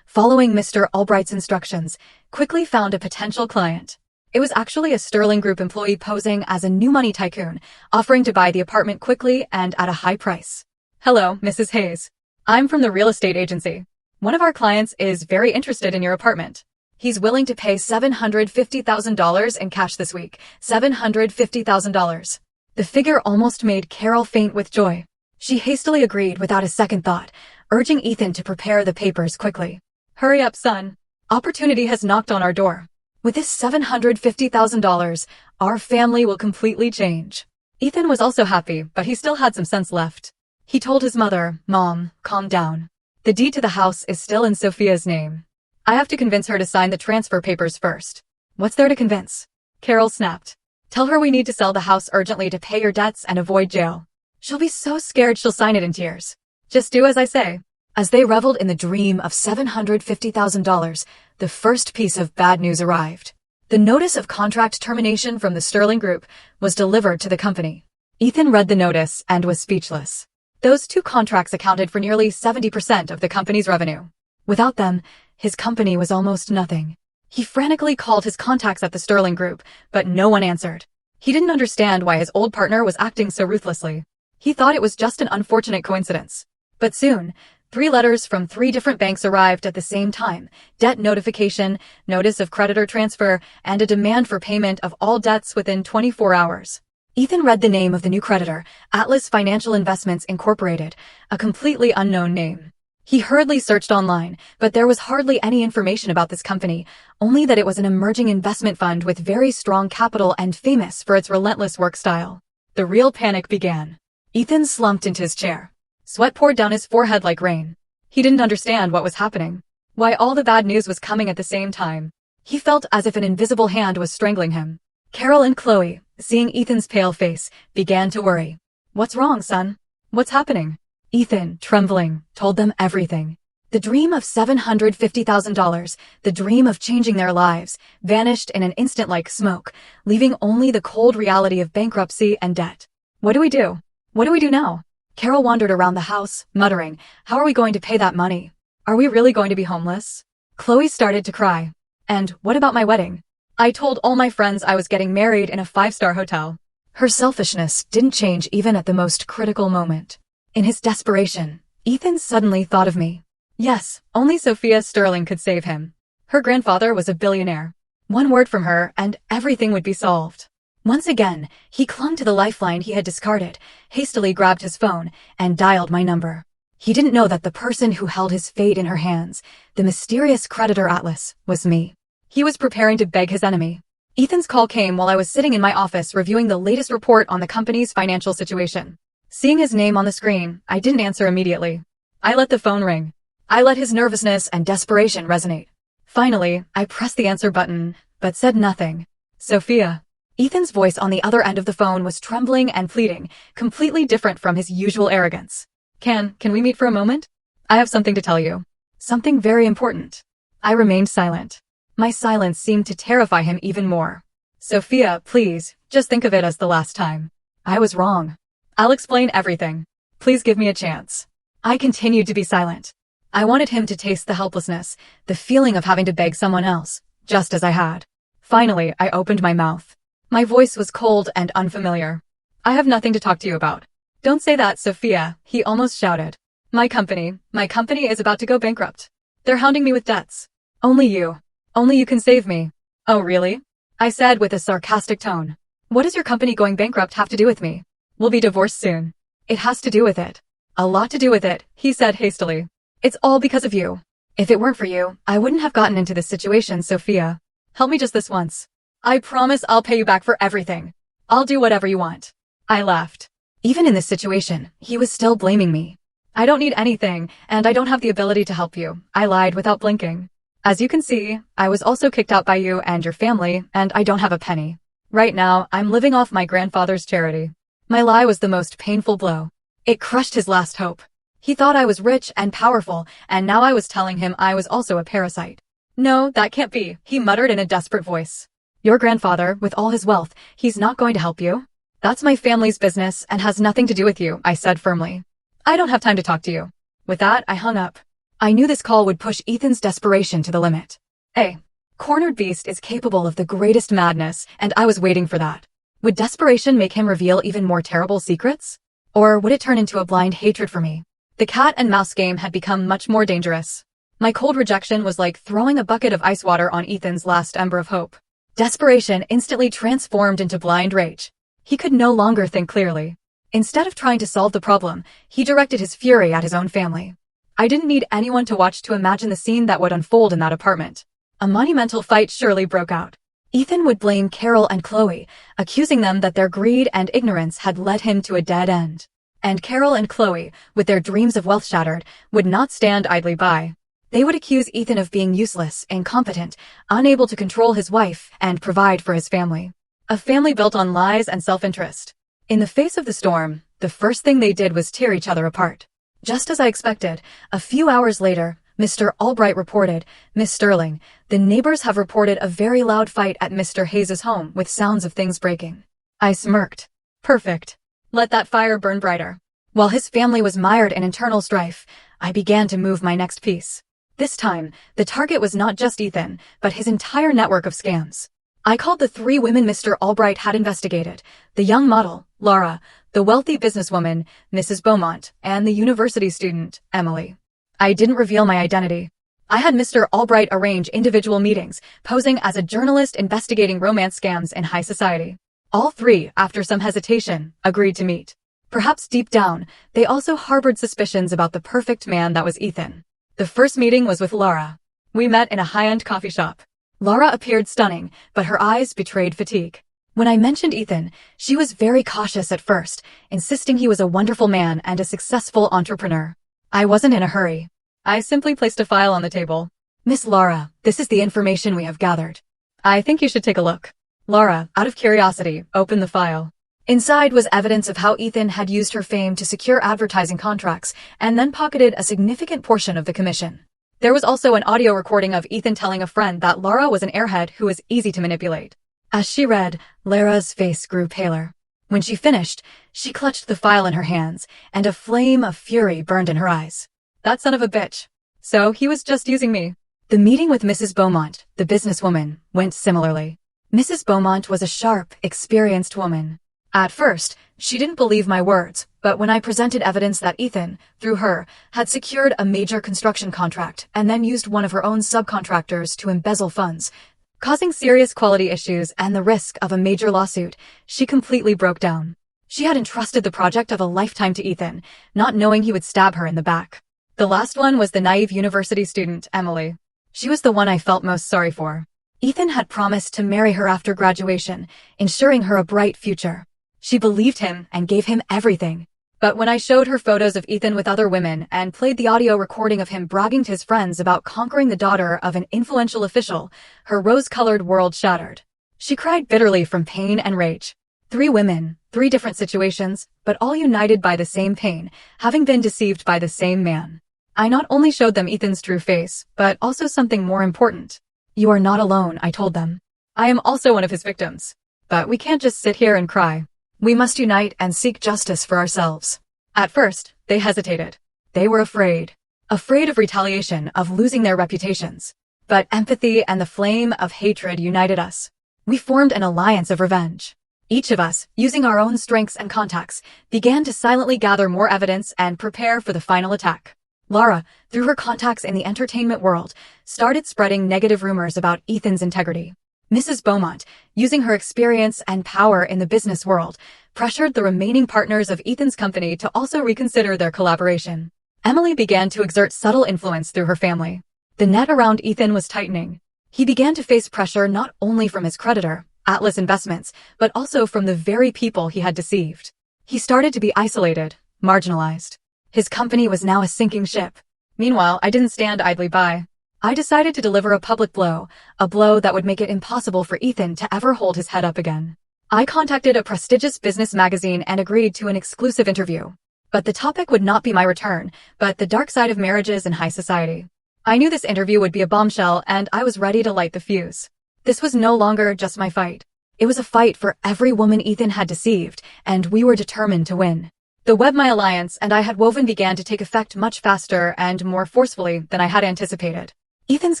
following Mr. Albright's instructions, quickly found a potential client. It was actually a Sterling Group employee posing as a new money tycoon, offering to buy the apartment quickly and at a high price. "Hello, Mrs. Hayes. I'm from the real estate agency. One of our clients is very interested in your apartment. He's willing to pay $750,000 in cash this week. $750,000. The figure almost made Carol faint with joy. She hastily agreed without a second thought, urging Ethan to prepare the papers quickly. "Hurry up, son. Opportunity has knocked on our door. With this $750,000, our family will completely change." Ethan was also happy, but he still had some sense left. He told his mother, "Mom, calm down. The deed to the house is still in Sophia's name. I have to convince her to sign the transfer papers first." "What's there to convince?" Carol snapped. "Tell her we need to sell the house urgently to pay your debts and avoid jail. She'll be so scared she'll sign it in tears. Just do as I say." As they reveled in the dream of $750,000, the first piece of bad news arrived. The notice of contract termination from the Sterling Group was delivered to the company. Ethan read the notice and was speechless. Those two contracts accounted for nearly 70% of the company's revenue. Without them, his company was almost nothing. He frantically called his contacts at the Sterling Group, but no one answered. He didn't understand why his old partner was acting so ruthlessly. He thought it was just an unfortunate coincidence. But soon, 3 letters from 3 different banks arrived at the same time: debt notification, notice of creditor transfer, and a demand for payment of all debts within 24 hours. Ethan read the name of the new creditor, Atlas Financial Investments Incorporated, a completely unknown name. He hurriedly searched online, but there was hardly any information about this company, only that it was an emerging investment fund with very strong capital and famous for its relentless work style. The real panic began. Ethan slumped into his chair. Sweat poured down his forehead like rain. He didn't understand what was happening, why all the bad news was coming at the same time. He felt as if an invisible hand was strangling him. Carol and Chloe, seeing Ethan's pale face, began to worry. "What's wrong, son? What's happening?" Ethan, trembling, told them everything. The dream of $750,000, the dream of changing their lives, vanished in an instant like smoke, leaving only the cold reality of bankruptcy and debt. "What do we do? What do we do now?" Carol wandered around the house, muttering, "How are we going to pay that money? Are we really going to be homeless?" Chloe started to cry. "And what about my wedding? I told all my friends I was getting married in a 5-star hotel." Her selfishness didn't change even at the most critical moment. In his desperation, Ethan suddenly thought of me. Yes, only Sophia Sterling could save him. Her grandfather was a billionaire. One word from her and everything would be solved. Once again, he clung to the lifeline he had discarded, hastily grabbed his phone, and dialed my number. He didn't know that the person who held his fate in her hands, the mysterious creditor Atlas, was me. He was preparing to beg his enemy. Ethan's call came while I was sitting in my office reviewing the latest report on the company's financial situation. Seeing his name on the screen, I didn't answer immediately. I let the phone ring. I let his nervousness and desperation resonate. Finally, I pressed the answer button, but said nothing. Sophia. Ethan's voice on the other end of the phone was trembling and pleading, completely different from his usual arrogance. Can we meet for a moment? I have something to tell you. Something very important. I remained silent. My silence seemed to terrify him even more. Sophia, please, just think of it as the last time. I was wrong. I'll explain everything. Please give me a chance. I continued to be silent. I wanted him to taste the helplessness, the feeling of having to beg someone else, just as I had. Finally, I opened my mouth. My voice was cold and unfamiliar. I have nothing to talk to you about. Don't say that, Sophia, he almost shouted. My company is about to go bankrupt. They're hounding me with debts. Only you can save me. Oh, really? I said with a sarcastic tone. What does your company going bankrupt have to do with me? We'll be divorced soon. It has to do with it. A lot to do with it, he said hastily. It's all because of you. If it weren't for you, I wouldn't have gotten into this situation, Sophia. Help me just this once. I promise I'll pay you back for everything. I'll do whatever you want. I laughed. Even in this situation, he was still blaming me. I don't need anything, and I don't have the ability to help you. I lied without blinking. As you can see, I was also kicked out by you and your family, and I don't have a penny. Right now, I'm living off my grandfather's charity. My lie was the most painful blow. It crushed his last hope. He thought I was rich and powerful, and now I was telling him I was also a parasite. No, that can't be, he muttered in a desperate voice. Your grandfather, with all his wealth, he's not going to help you. That's my family's business and has nothing to do with you, I said firmly. I don't have time to talk to you. With that, I hung up. I knew this call would push Ethan's desperation to the limit. A cornered beast is capable of the greatest madness, and I was waiting for that. Would desperation make him reveal even more terrible secrets? Or would it turn into a blind hatred for me? The cat and mouse game had become much more dangerous. My cold rejection was like throwing a bucket of ice water on Ethan's last ember of hope. Desperation instantly transformed into blind rage. He could no longer think clearly. Instead of trying to solve the problem, he directed his fury at his own family. I didn't need anyone to watch to imagine the scene that would unfold in that apartment. A monumental fight surely broke out. Ethan would blame Carol and Chloe, accusing them that their greed and ignorance had led him to a dead end. And Carol and Chloe, with their dreams of wealth shattered, would not stand idly by. They would accuse Ethan of being useless, incompetent, unable to control his wife and provide for his family. A family built on lies and self-interest. In the face of the storm, the first thing they did was tear each other apart. Just as I expected, a few hours later, Mr. Albright reported, Miss Sterling, the neighbors have reported a very loud fight at Mr. Hayes's home with sounds of things breaking. I smirked. Perfect. Let that fire burn brighter. While his family was mired in internal strife, I began to move my next piece. This time, the target was not just Ethan, but his entire network of scams. I called the 3 women Mr. Albright had investigated, the young model, Laura, the wealthy businesswoman, Mrs. Beaumont, and the university student, Emily. I didn't reveal my identity. I had Mr. Albright arrange individual meetings, posing as a journalist investigating romance scams in high society. All 3, after some hesitation, agreed to meet. Perhaps deep down, they also harbored suspicions about the perfect man that was Ethan. The first meeting was with Laura. We met in a high-end coffee shop. Laura appeared stunning, but her eyes betrayed fatigue. When I mentioned Ethan, she was very cautious at first, insisting he was a wonderful man and a successful entrepreneur. I wasn't in a hurry. I simply placed a file on the table. Miss Laura, this is the information we have gathered. I think you should take a look. Laura, out of curiosity, opened the file. Inside was evidence of how Ethan had used her fame to secure advertising contracts and then pocketed a significant portion of the commission. There was also an audio recording of Ethan telling a friend that Laura was an airhead who was easy to manipulate. As she read, Lara's face grew paler. When she finished, she clutched the file in her hands, and a flame of fury burned in her eyes. That son of a bitch. So he was just using me. The meeting with Mrs. Beaumont, the businesswoman, went similarly. Mrs. Beaumont was a sharp, experienced woman. At first, she didn't believe my words, but when I presented evidence that Ethan, through her, had secured a major construction contract and then used one of her own subcontractors to embezzle funds, causing serious quality issues and the risk of a major lawsuit, she completely broke down. She had entrusted the project of a lifetime to Ethan, not knowing he would stab her in the back. The last one was the naive university student, Emily. She was the one I felt most sorry for. Ethan had promised to marry her after graduation, ensuring her a bright future. She believed him and gave him everything. But when I showed her photos of Ethan with other women and played the audio recording of him bragging to his friends about conquering the daughter of an influential official, her rose-colored world shattered. She cried bitterly from pain and rage. 3 women, 3 different situations, but all united by the same pain, having been deceived by the same man. I not only showed them Ethan's true face, but also something more important. You are not alone, I told them. I am also one of his victims. But we can't just sit here and cry. We must unite and seek justice for ourselves. At first, they hesitated. They were afraid. Afraid of retaliation, of losing their reputations. But empathy and the flame of hatred united us. We formed an alliance of revenge. Each of us, using our own strengths and contacts, began to silently gather more evidence and prepare for the final attack. Lara, through her contacts in the entertainment world, started spreading negative rumors about Ethan's integrity. Mrs. Beaumont, using her experience and power in the business world, pressured the remaining partners of Ethan's company to also reconsider their collaboration. Emily began to exert subtle influence through her family. The net around Ethan was tightening. He began to face pressure not only from his creditor, Atlas Investments, but also from the very people he had deceived. He started to be isolated, marginalized. His company was now a sinking ship. Meanwhile, I didn't stand idly by. I decided to deliver a public blow, a blow that would make it impossible for Ethan to ever hold his head up again. I contacted a prestigious business magazine and agreed to an exclusive interview. But the topic would not be my return, but the dark side of marriages in high society. I knew this interview would be a bombshell, and I was ready to light the fuse. This was no longer just my fight. It was a fight for every woman Ethan had deceived, and we were determined to win. The web my alliance and I had woven began to take effect much faster and more forcefully than I had anticipated. Ethan's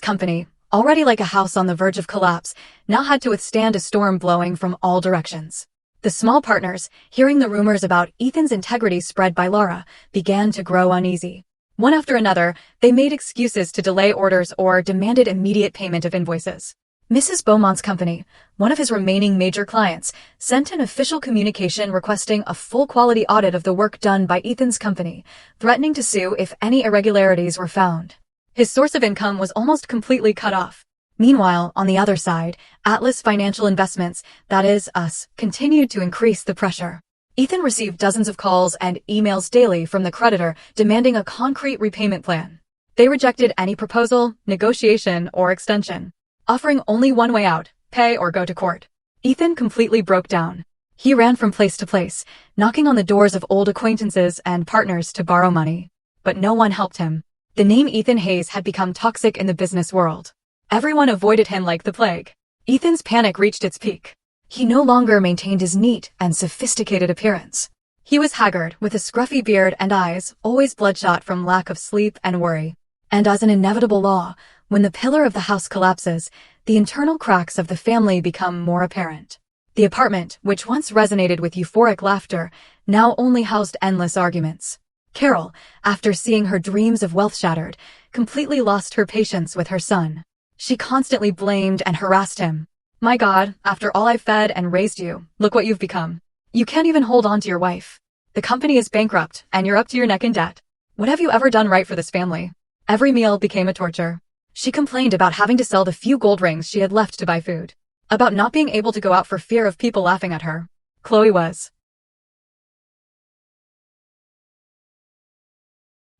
company, already like a house on the verge of collapse, now had to withstand a storm blowing from all directions. The small partners, hearing the rumors about Ethan's integrity spread by Lara, began to grow uneasy. One after another, they made excuses to delay orders or demanded immediate payment of invoices. Mrs. Beaumont's company, one of his remaining major clients, sent an official communication requesting a full quality audit of the work done by Ethan's company, threatening to sue if any irregularities were found. His source of income was almost completely cut off. Meanwhile, on the other side, Atlas Financial Investments, that is, us, continued to increase the pressure. Ethan received dozens of calls and emails daily from the creditor demanding a concrete repayment plan. They rejected any proposal, negotiation, or extension, offering only one way out: pay or go to court. Ethan completely broke down. He ran from place to place, knocking on the doors of old acquaintances and partners to borrow money. But no one helped him. The name Ethan Hayes had become toxic in the business world. Everyone avoided him like the plague. Ethan's panic reached its peak. He no longer maintained his neat and sophisticated appearance. He was haggard, with a scruffy beard and eyes, always bloodshot from lack of sleep and worry. And as an inevitable law, when the pillar of the house collapses, the internal cracks of the family become more apparent. The apartment, which once resonated with euphoric laughter, now only housed endless arguments. Carol, after seeing her dreams of wealth shattered, completely lost her patience with her son. She constantly blamed and harassed him. My God, after all I've fed and raised you, look what you've become. You can't even hold on to your wife. The company is bankrupt, and you're up to your neck in debt. What have you ever done right for this family? Every meal became a torture. She complained about having to sell the few gold rings she had left to buy food. About not being able to go out for fear of people laughing at her. Chloe was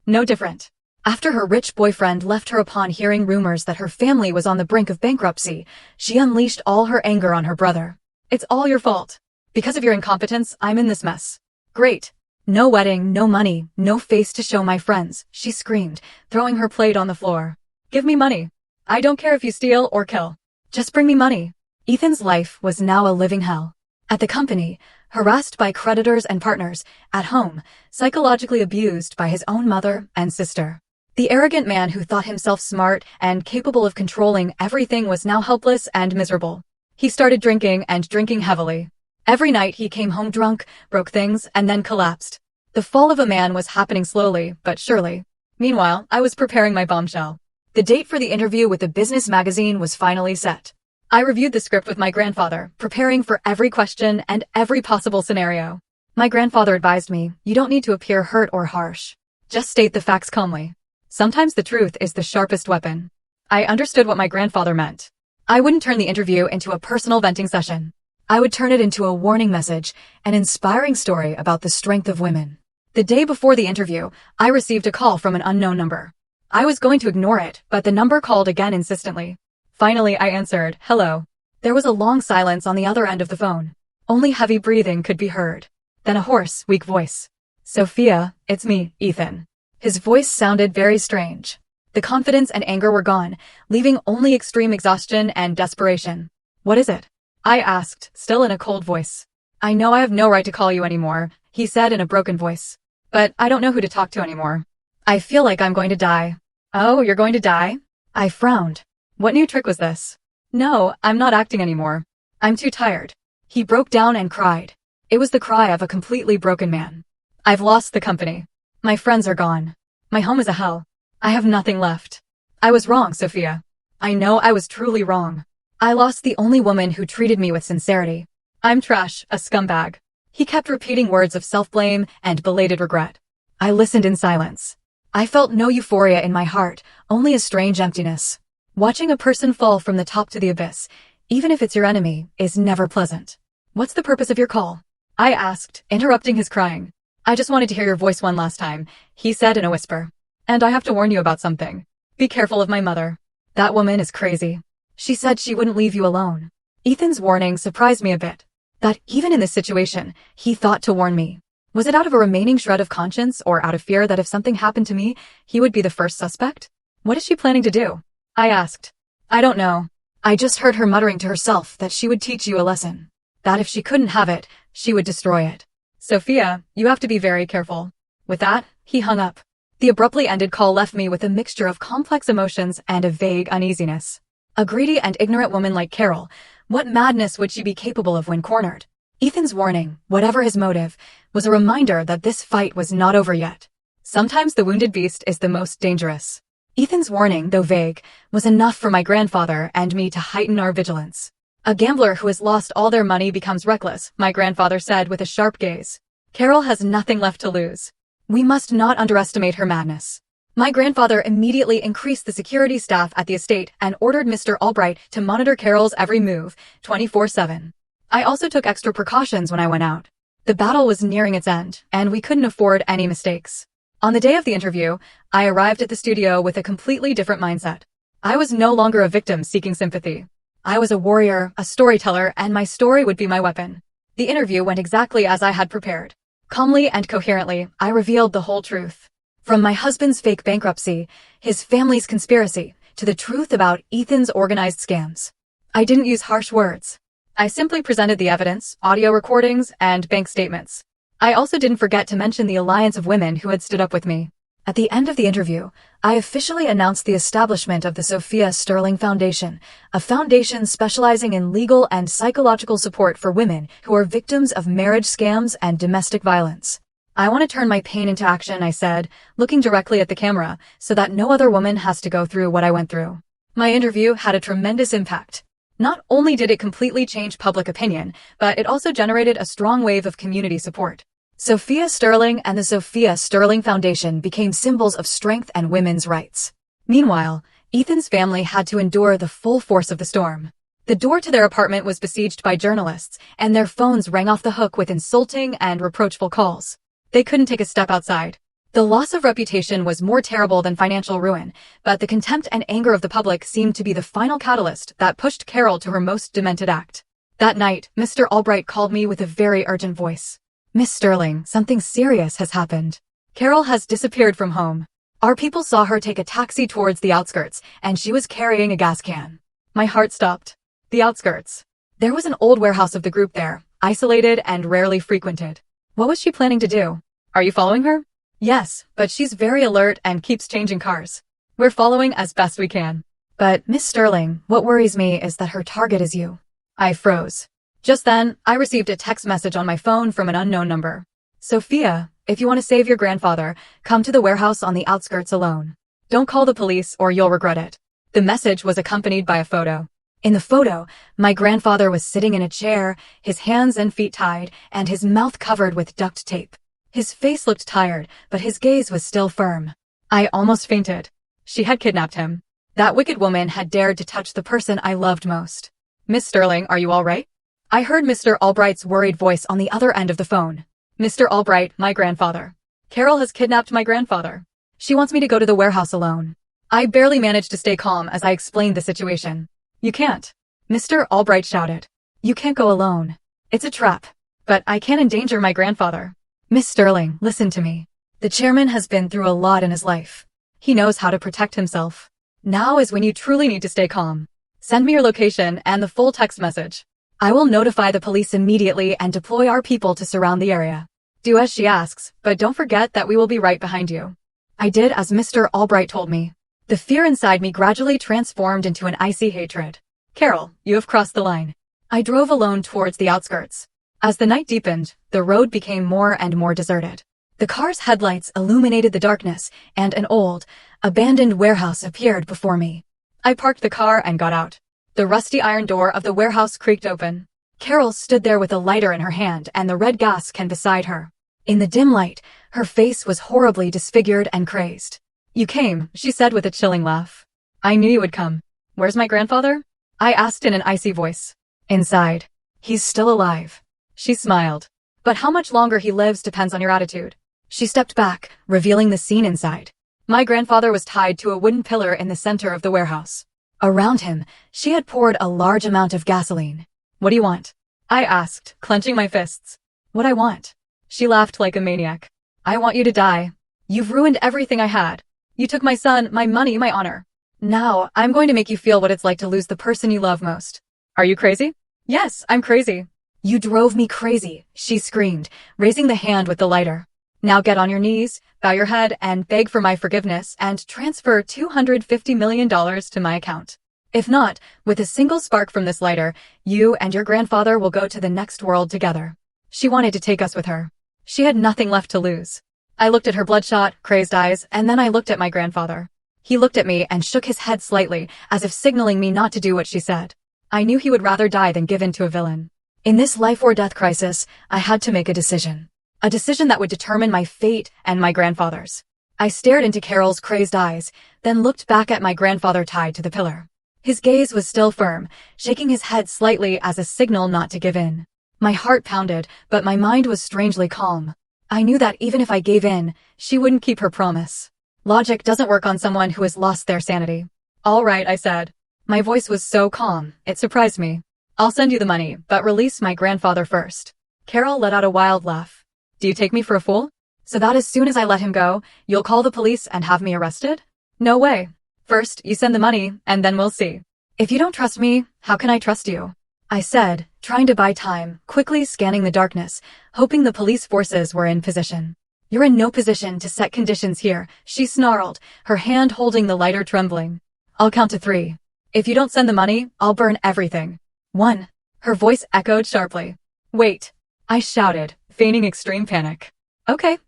no different. After her rich boyfriend left her upon hearing rumors that her family was on the brink of bankruptcy, she unleashed all her anger on her brother. It's all your fault. Because of your incompetence, I'm in this mess. Great. No wedding, no money, no face to show my friends, she screamed, throwing her plate on the floor. Give me money. I don't care if you steal or kill. Just bring me money. Ethan's life was now a living hell. At the company, harassed by creditors and partners, at home, psychologically abused by his own mother and sister. The arrogant man who thought himself smart and capable of controlling everything was now helpless and miserable. He started drinking and drinking heavily. Every night he came home drunk, broke things, and then collapsed. The fall of a man was happening slowly, but surely. Meanwhile, I was preparing my bombshell. The date for the interview with the business magazine was finally set. I reviewed the script with my grandfather, preparing for every question and every possible scenario. My grandfather advised me, you don't need to appear hurt or harsh. Just state the facts calmly. Sometimes the truth is the sharpest weapon. I understood what my grandfather meant. I wouldn't turn the interview into a personal venting session. I would turn it into a warning message, an inspiring story about the strength of women. The day before the interview, I received a call from an unknown number. I was going to ignore it, but the number called again insistently. Finally, I answered, "Hello." There was a long silence on the other end of the phone. Only heavy breathing could be heard. Then a hoarse, weak voice. "Sophia, it's me, Ethan." His voice sounded very strange. The confidence and anger were gone, leaving only extreme exhaustion and desperation. "What is it?" I asked, still in a cold voice. "I know I have no right to call you anymore," he said in a broken voice. "But I don't know who to talk to anymore. I feel like I'm going to die." "Oh, you're going to die?" I frowned. What new trick was this? "No, I'm not acting anymore. I'm too tired." He broke down and cried. It was the cry of a completely broken man. "I've lost the company. My friends are gone. My home is a hell. I have nothing left. I was wrong, Sophia. I know I was truly wrong. I lost the only woman who treated me with sincerity. I'm trash, a scumbag." He kept repeating words of self-blame and belated regret. I listened in silence. I felt no euphoria in my heart, only a strange emptiness. Watching a person fall from the top to the abyss, even if it's your enemy, is never pleasant. "What's the purpose of your call?" I asked, interrupting his crying. "I just wanted to hear your voice one last time," he said in a whisper. "And I have to warn you about something. Be careful of my mother. That woman is crazy. She said she wouldn't leave you alone." Ethan's warning surprised me a bit. That even in this situation, he thought to warn me. Was it out of a remaining shred of conscience or out of fear that if something happened to me, he would be the first suspect? "What is she planning to do?" I asked. "I don't know. I just heard her muttering to herself that she would teach you a lesson. That if she couldn't have it, she would destroy it. Sophia, you have to be very careful." With that, he hung up. The abruptly ended call left me with a mixture of complex emotions and a vague uneasiness. A greedy and ignorant woman like Carol, what madness would she be capable of when cornered? Ethan's warning, whatever his motive, was a reminder that this fight was not over yet. Sometimes the wounded beast is the most dangerous. Ethan's warning, though vague, was enough for my grandfather and me to heighten our vigilance. "A gambler who has lost all their money becomes reckless," my grandfather said with a sharp gaze. "Carol has nothing left to lose. We must not underestimate her madness." My grandfather immediately increased the security staff at the estate and ordered Mr. Albright to monitor Carol's every move, 24/7. I also took extra precautions when I went out. The battle was nearing its end, and we couldn't afford any mistakes. On the day of the interview, I arrived at the studio with a completely different mindset. I was no longer a victim seeking sympathy. I was a warrior, a storyteller, and my story would be my weapon. The interview went exactly as I had prepared. Calmly and coherently, I revealed the whole truth. From my husband's fake bankruptcy, his family's conspiracy, to the truth about Ethan's organized scams. I didn't use harsh words. I simply presented the evidence, audio recordings, and bank statements. I also didn't forget to mention the alliance of women who had stood up with me. At the end of the interview, I officially announced the establishment of the Sophia Sterling Foundation, a foundation specializing in legal and psychological support for women who are victims of marriage scams and domestic violence. "I want to turn my pain into action," I said, looking directly at the camera, "so that no other woman has to go through what I went through." My interview had a tremendous impact. Not only did it completely change public opinion, but it also generated a strong wave of community support. Sophia Sterling and the Sophia Sterling Foundation became symbols of strength and women's rights. Meanwhile, Ethan's family had to endure the full force of the storm. The door to their apartment was besieged by journalists, and their phones rang off the hook with insulting and reproachful calls. They couldn't take a step outside. The loss of reputation was more terrible than financial ruin, but the contempt and anger of the public seemed to be the final catalyst that pushed Carol to her most demented act. That night, Mr. Albright called me with a very urgent voice. "Miss Sterling, something serious has happened. Carol has disappeared from home. Our people saw her take a taxi towards the outskirts, and she was carrying a gas can." My heart stopped. The outskirts. There was an old warehouse of the group there, isolated and rarely frequented. What was she planning to do? "Are you following her?" "Yes, but she's very alert and keeps changing cars. We're following as best we can." "But, Miss Sterling, what worries me is that her target is you." I froze. Just then, I received a text message on my phone from an unknown number. "Sophia, if you want to save your grandfather, come to the warehouse on the outskirts alone. Don't call the police or you'll regret it." The message was accompanied by a photo. In the photo, my grandfather was sitting in a chair, his hands and feet tied, and his mouth covered with duct tape. His face looked tired, but his gaze was still firm. I almost fainted. She had kidnapped him. That wicked woman had dared to touch the person I loved most. "Miss Sterling, are you all right?" I heard Mr. Albright's worried voice on the other end of the phone. Mr. Albright, my grandfather. Carol has kidnapped my grandfather. She wants me to go to the warehouse alone. I barely managed to stay calm as I explained the situation. You can't. Mr. Albright shouted. You can't go alone. It's a trap. But I can't endanger my grandfather. Miss Sterling, listen to me. The chairman has been through a lot in his life. He knows how to protect himself. Now is when you truly need to stay calm. Send me your location and the full text message. I will notify the police immediately and deploy our people to surround the area. Do as she asks, but don't forget that we will be right behind you. I did as Mr. Albright told me. The fear inside me gradually transformed into an icy hatred. Carol, you have crossed the line. I drove alone towards the outskirts. As the night deepened, the road became more and more deserted. The car's headlights illuminated the darkness, and an old, abandoned warehouse appeared before me. I parked the car and got out. The rusty iron door of the warehouse creaked open. Carol stood there with a lighter in her hand and the red gas can beside her. In the dim light, her face was horribly disfigured and crazed. You came, she said with a chilling laugh. I knew you would come. Where's my grandfather? I asked in an icy voice. Inside. He's still alive. She smiled. But how much longer he lives depends on your attitude. She stepped back, revealing the scene inside. My grandfather was tied to a wooden pillar in the center of the warehouse. Around him, she had poured a large amount of gasoline. What do you want? I asked, clenching my fists. What I want? She laughed like a maniac. I want you to die. You've ruined everything I had. You took my son, my money, my honor. Now, I'm going to make you feel what it's like to lose the person you love most. Are you crazy? Yes, I'm crazy. You drove me crazy, she screamed, raising the hand with the lighter. Now get on your knees, bow your head, and beg for my forgiveness and transfer $250 million to my account. If not, with a single spark from this lighter, you and your grandfather will go to the next world together. She wanted to take us with her. She had nothing left to lose. I looked at her bloodshot, crazed eyes, and then I looked at my grandfather. He looked at me and shook his head slightly, as if signaling me not to do what she said. I knew he would rather die than give in to a villain. In this life-or-death crisis, I had to make a decision. A decision that would determine my fate and my grandfather's. I stared into Carol's crazed eyes, then looked back at my grandfather tied to the pillar. His gaze was still firm, shaking his head slightly as a signal not to give in. My heart pounded, but my mind was strangely calm. I knew that even if I gave in, she wouldn't keep her promise. Logic doesn't work on someone who has lost their sanity. All right, I said. My voice was so calm, it surprised me. I'll send you the money, but release my grandfather first. Carol let out a wild laugh. Do you take me for a fool? So that as soon as I let him go, you'll call the police and have me arrested? No way. First, you send the money, and then we'll see. If you don't trust me, how can I trust you? I said, trying to buy time, quickly scanning the darkness, hoping the police forces were in position. You're in no position to set conditions here, she snarled, her hand holding the lighter trembling. I'll count to 3. If you don't send the money, I'll burn everything. 1. Her voice echoed sharply. Wait. I shouted, feigning extreme panic. Okay,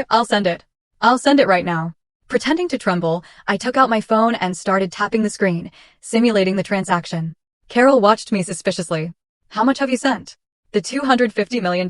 I'll send it. I'll send it right now. Pretending to tremble, I took out my phone and started tapping the screen, simulating the transaction. Carol watched me suspiciously. How much have you sent? The $250 million?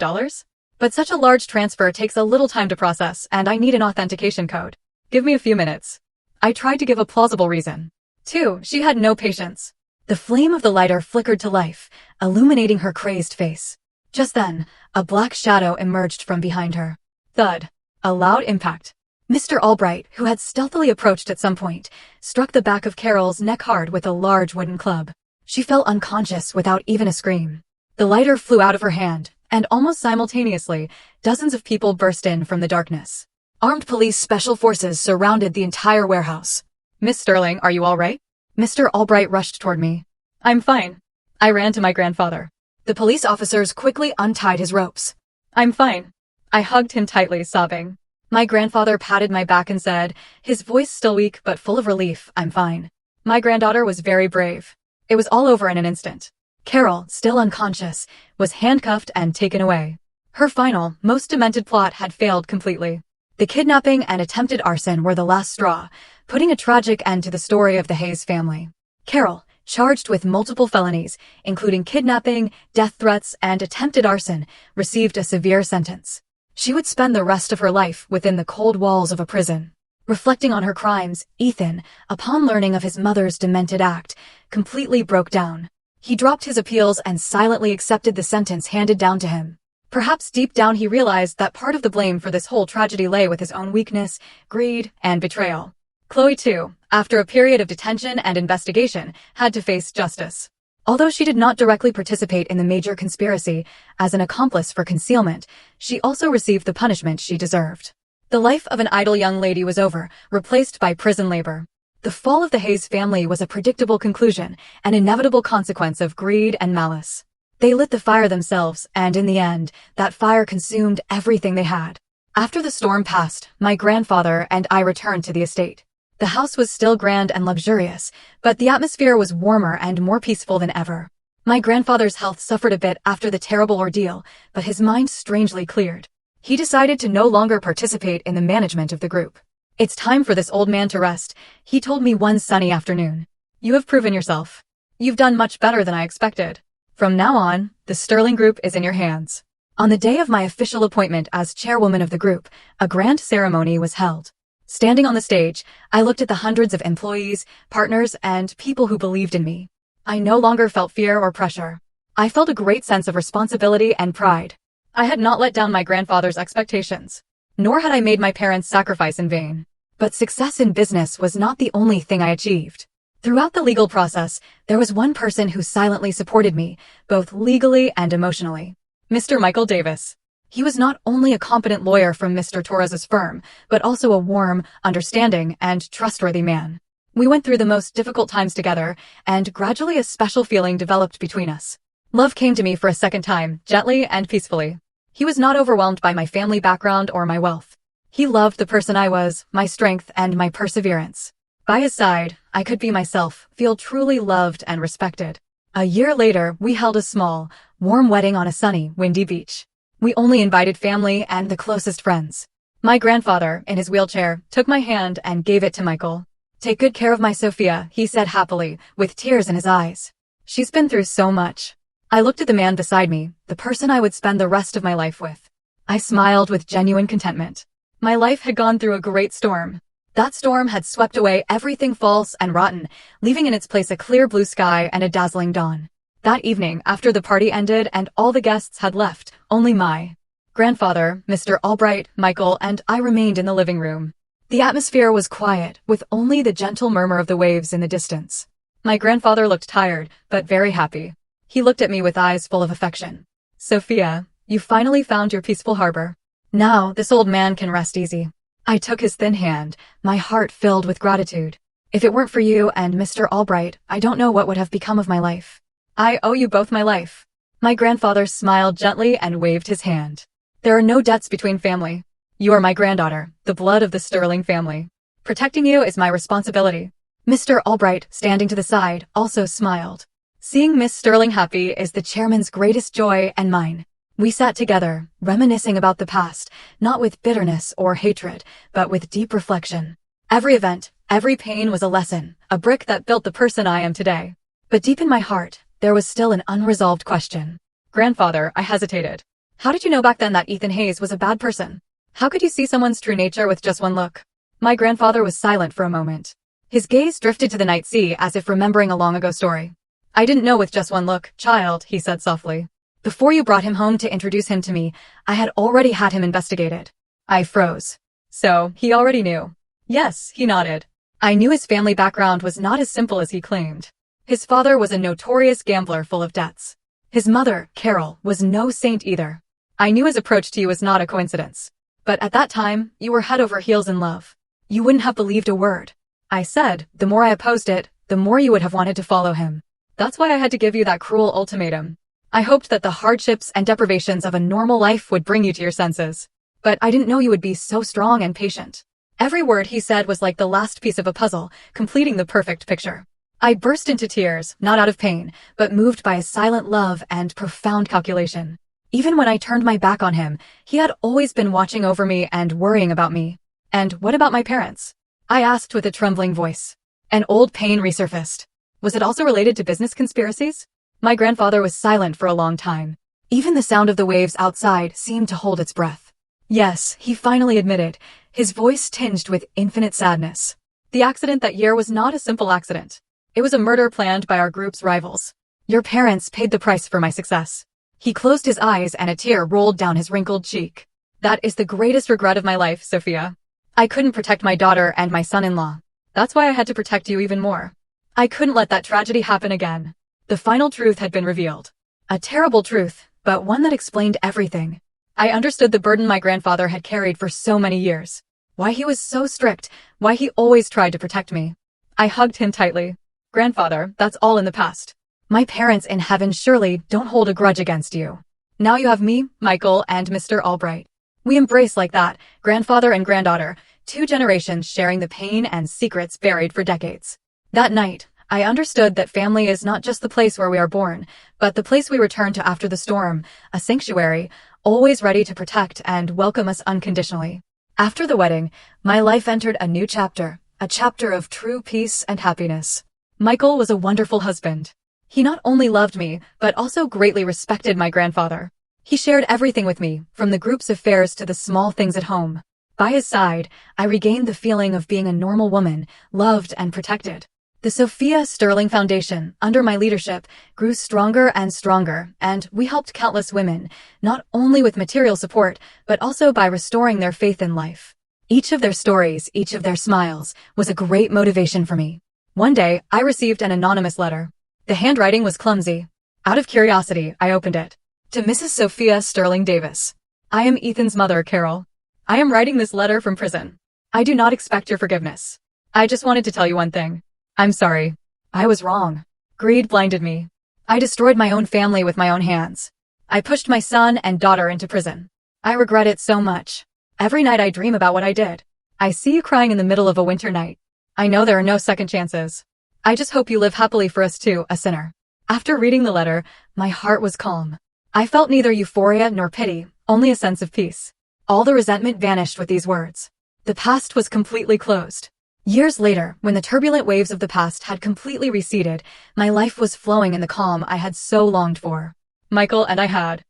But such a large transfer takes a little time to process, and I need an authentication code. Give me a few minutes. I tried to give a plausible reason. 2. She had no patience. The flame of the lighter flickered to life, illuminating her crazed face. Just then, a black shadow emerged from behind her. Thud. A loud impact. Mr. Albright, who had stealthily approached at some point, struck the back of Carol's neck hard with a large wooden club. She fell unconscious without even a scream. The lighter flew out of her hand, and almost simultaneously, dozens of people burst in from the darkness. Armed police special forces surrounded the entire warehouse. Miss Sterling, are you all right? Mr. Albright rushed toward me. I'm fine. I ran to my grandfather. The police officers quickly untied his ropes. I'm fine. I hugged him tightly, sobbing. My grandfather patted my back and said, his voice still weak but full of relief, I'm fine. My granddaughter was very brave. It was all over in an instant. Carol, still unconscious, was handcuffed and taken away. Her final, most demented plot had failed completely. The kidnapping and attempted arson were the last straw, putting a tragic end to the story of the Hayes family. Carol, charged with multiple felonies, including kidnapping, death threats, and attempted arson, received a severe sentence. She would spend the rest of her life within the cold walls of a prison. Reflecting on her crimes, Ethan, upon learning of his mother's demented act, completely broke down. He dropped his appeals and silently accepted the sentence handed down to him. Perhaps deep down he realized that part of the blame for this whole tragedy lay with his own weakness, greed, and betrayal. Chloe, too, after a period of detention and investigation, had to face justice. Although she did not directly participate in the major conspiracy as an accomplice for concealment, she also received the punishment she deserved. The life of an idle young lady was over, replaced by prison labor. The fall of the Hayes family was a predictable conclusion, an inevitable consequence of greed and malice. They lit the fire themselves, and in the end, that fire consumed everything they had. After the storm passed, my grandfather and I returned to the estate. The house was still grand and luxurious, but the atmosphere was warmer and more peaceful than ever. My grandfather's health suffered a bit after the terrible ordeal, but his mind strangely cleared. He decided to no longer participate in the management of the group. "It's time for this old man to rest," he told me one sunny afternoon. "You have proven yourself. You've done much better than I expected. From now on, the Sterling Group is in your hands." On the day of my official appointment as chairwoman of the group, a grand ceremony was held. Standing on the stage, I looked at the hundreds of employees, partners, and people who believed in me. I no longer felt fear or pressure. I felt a great sense of responsibility and pride. I had not let down my grandfather's expectations, nor had I made my parents' sacrifice in vain. But success in business was not the only thing I achieved. Throughout the legal process, there was one person who silently supported me, both legally and emotionally. Mr. Michael Davis. He was not only a competent lawyer from Mr. Torres's firm, but also a warm, understanding, and trustworthy man. We went through the most difficult times together, and gradually a special feeling developed between us. Love came to me for a second time, gently and peacefully. He was not overwhelmed by my family background or my wealth. He loved the person I was, my strength, and my perseverance. By his side, I could be myself, feel truly loved and respected. A year later, we held a small, warm wedding on a sunny, windy beach. We only invited family and the closest friends. My grandfather, in his wheelchair, took my hand and gave it to Michael. "Take good care of my Sophia," he said happily, with tears in his eyes. "She's been through so much." I looked at the man beside me, the person I would spend the rest of my life with. I smiled with genuine contentment. My life had gone through a great storm. That storm had swept away everything false and rotten, leaving in its place a clear blue sky and a dazzling dawn. That evening, after the party ended and all the guests had left, only my grandfather, Mr. Albright, Michael, and I remained in the living room. The atmosphere was quiet, with only the gentle murmur of the waves in the distance. My grandfather looked tired, but very happy. He looked at me with eyes full of affection. "Sophia, you finally found your peaceful harbor. Now, this old man can rest easy." I took his thin hand, my heart filled with gratitude. "If it weren't for you and Mr. Albright, I don't know what would have become of my life. I owe you both my life." My grandfather smiled gently and waved his hand. "There are no debts between family. You are my granddaughter, the blood of the Sterling family. Protecting you is my responsibility." Mr. Albright, standing to the side, also smiled. "Seeing Miss Sterling happy is the chairman's greatest joy and mine." We sat together, reminiscing about the past, not with bitterness or hatred, but with deep reflection. Every event, every pain was a lesson, a brick that built the person I am today. But deep in my heart, there was still an unresolved question. "Grandfather," I hesitated. "How did you know back then that Ethan Hayes was a bad person? How could you see someone's true nature with just one look?" My grandfather was silent for a moment. His gaze drifted to the night sea as if remembering a long ago story. "I didn't know with just one look, child," he said softly. "Before you brought him home to introduce him to me, I had already had him investigated." I froze. "So, he already knew?" "Yes," he nodded. "I knew his family background was not as simple as he claimed. His father was a notorious gambler full of debts. His mother, Carol, was no saint either. I knew his approach to you was not a coincidence. But at that time, you were head over heels in love. You wouldn't have believed a word I said. The more I opposed it, the more you would have wanted to follow him. That's why I had to give you that cruel ultimatum. I hoped that the hardships and deprivations of a normal life would bring you to your senses. But I didn't know you would be so strong and patient." Every word he said was like the last piece of a puzzle, completing the perfect picture. I burst into tears, not out of pain, but moved by a silent love and profound calculation. Even when I turned my back on him, he had always been watching over me and worrying about me. "And what about my parents?" I asked with a trembling voice. An old pain resurfaced. Was it also related to business conspiracies? My grandfather was silent for a long time. Even the sound of the waves outside seemed to hold its breath. "Yes," he finally admitted, his voice tinged with infinite sadness. "The accident that year was not a simple accident. It was a murder planned by our group's rivals. Your parents paid the price for my success. He closed his eyes and a tear rolled down his wrinkled cheek. That is the greatest regret of my life, Sophia. I couldn't protect my daughter and my son-in-law. That's why I had to protect you even more. I couldn't let that tragedy happen again. The final truth had been revealed. A terrible truth, but one that explained everything. I understood the burden my grandfather had carried for so many years. Why he was so strict, why he always tried to protect me. I hugged him tightly. Grandfather, that's all in the past. My parents in heaven surely don't hold a grudge against you. Now you have me, Michael, and Mr. Albright. We embrace like that, grandfather and granddaughter, 2 generations sharing the pain and secrets buried for decades. That night, I understood that family is not just the place where we are born, but the place we return to after the storm, a sanctuary, always ready to protect and welcome us unconditionally. After the wedding, my life entered a new chapter, a chapter of true peace and happiness. Michael was a wonderful husband. He not only loved me, but also greatly respected my grandfather. He shared everything with me, from the group's affairs to the small things at home. By his side, I regained the feeling of being a normal woman, loved and protected. The Sophia Sterling Foundation, under my leadership, grew stronger and stronger, and we helped countless women, not only with material support, but also by restoring their faith in life. Each of their stories, each of their smiles, was a great motivation for me. One day, I received an anonymous letter. The handwriting was clumsy. Out of curiosity, I opened it. To Mrs. Sophia Sterling Davis. I am Ethan's mother, Carol. I am writing this letter from prison. I do not expect your forgiveness. I just wanted to tell you one thing. I'm sorry. I was wrong. Greed blinded me. I destroyed my own family with my own hands. I pushed my son and daughter into prison. I regret it so much. Every night I dream about what I did. I see you crying in the middle of a winter night. I know there are no second chances. I just hope you live happily for us too, a sinner. After reading the letter, my heart was calm. I felt neither euphoria nor pity, only a sense of peace. All the resentment vanished with these words. The past was completely closed. Years later, when the turbulent waves of the past had completely receded, my life was flowing in the calm I had so longed for. Michael and I had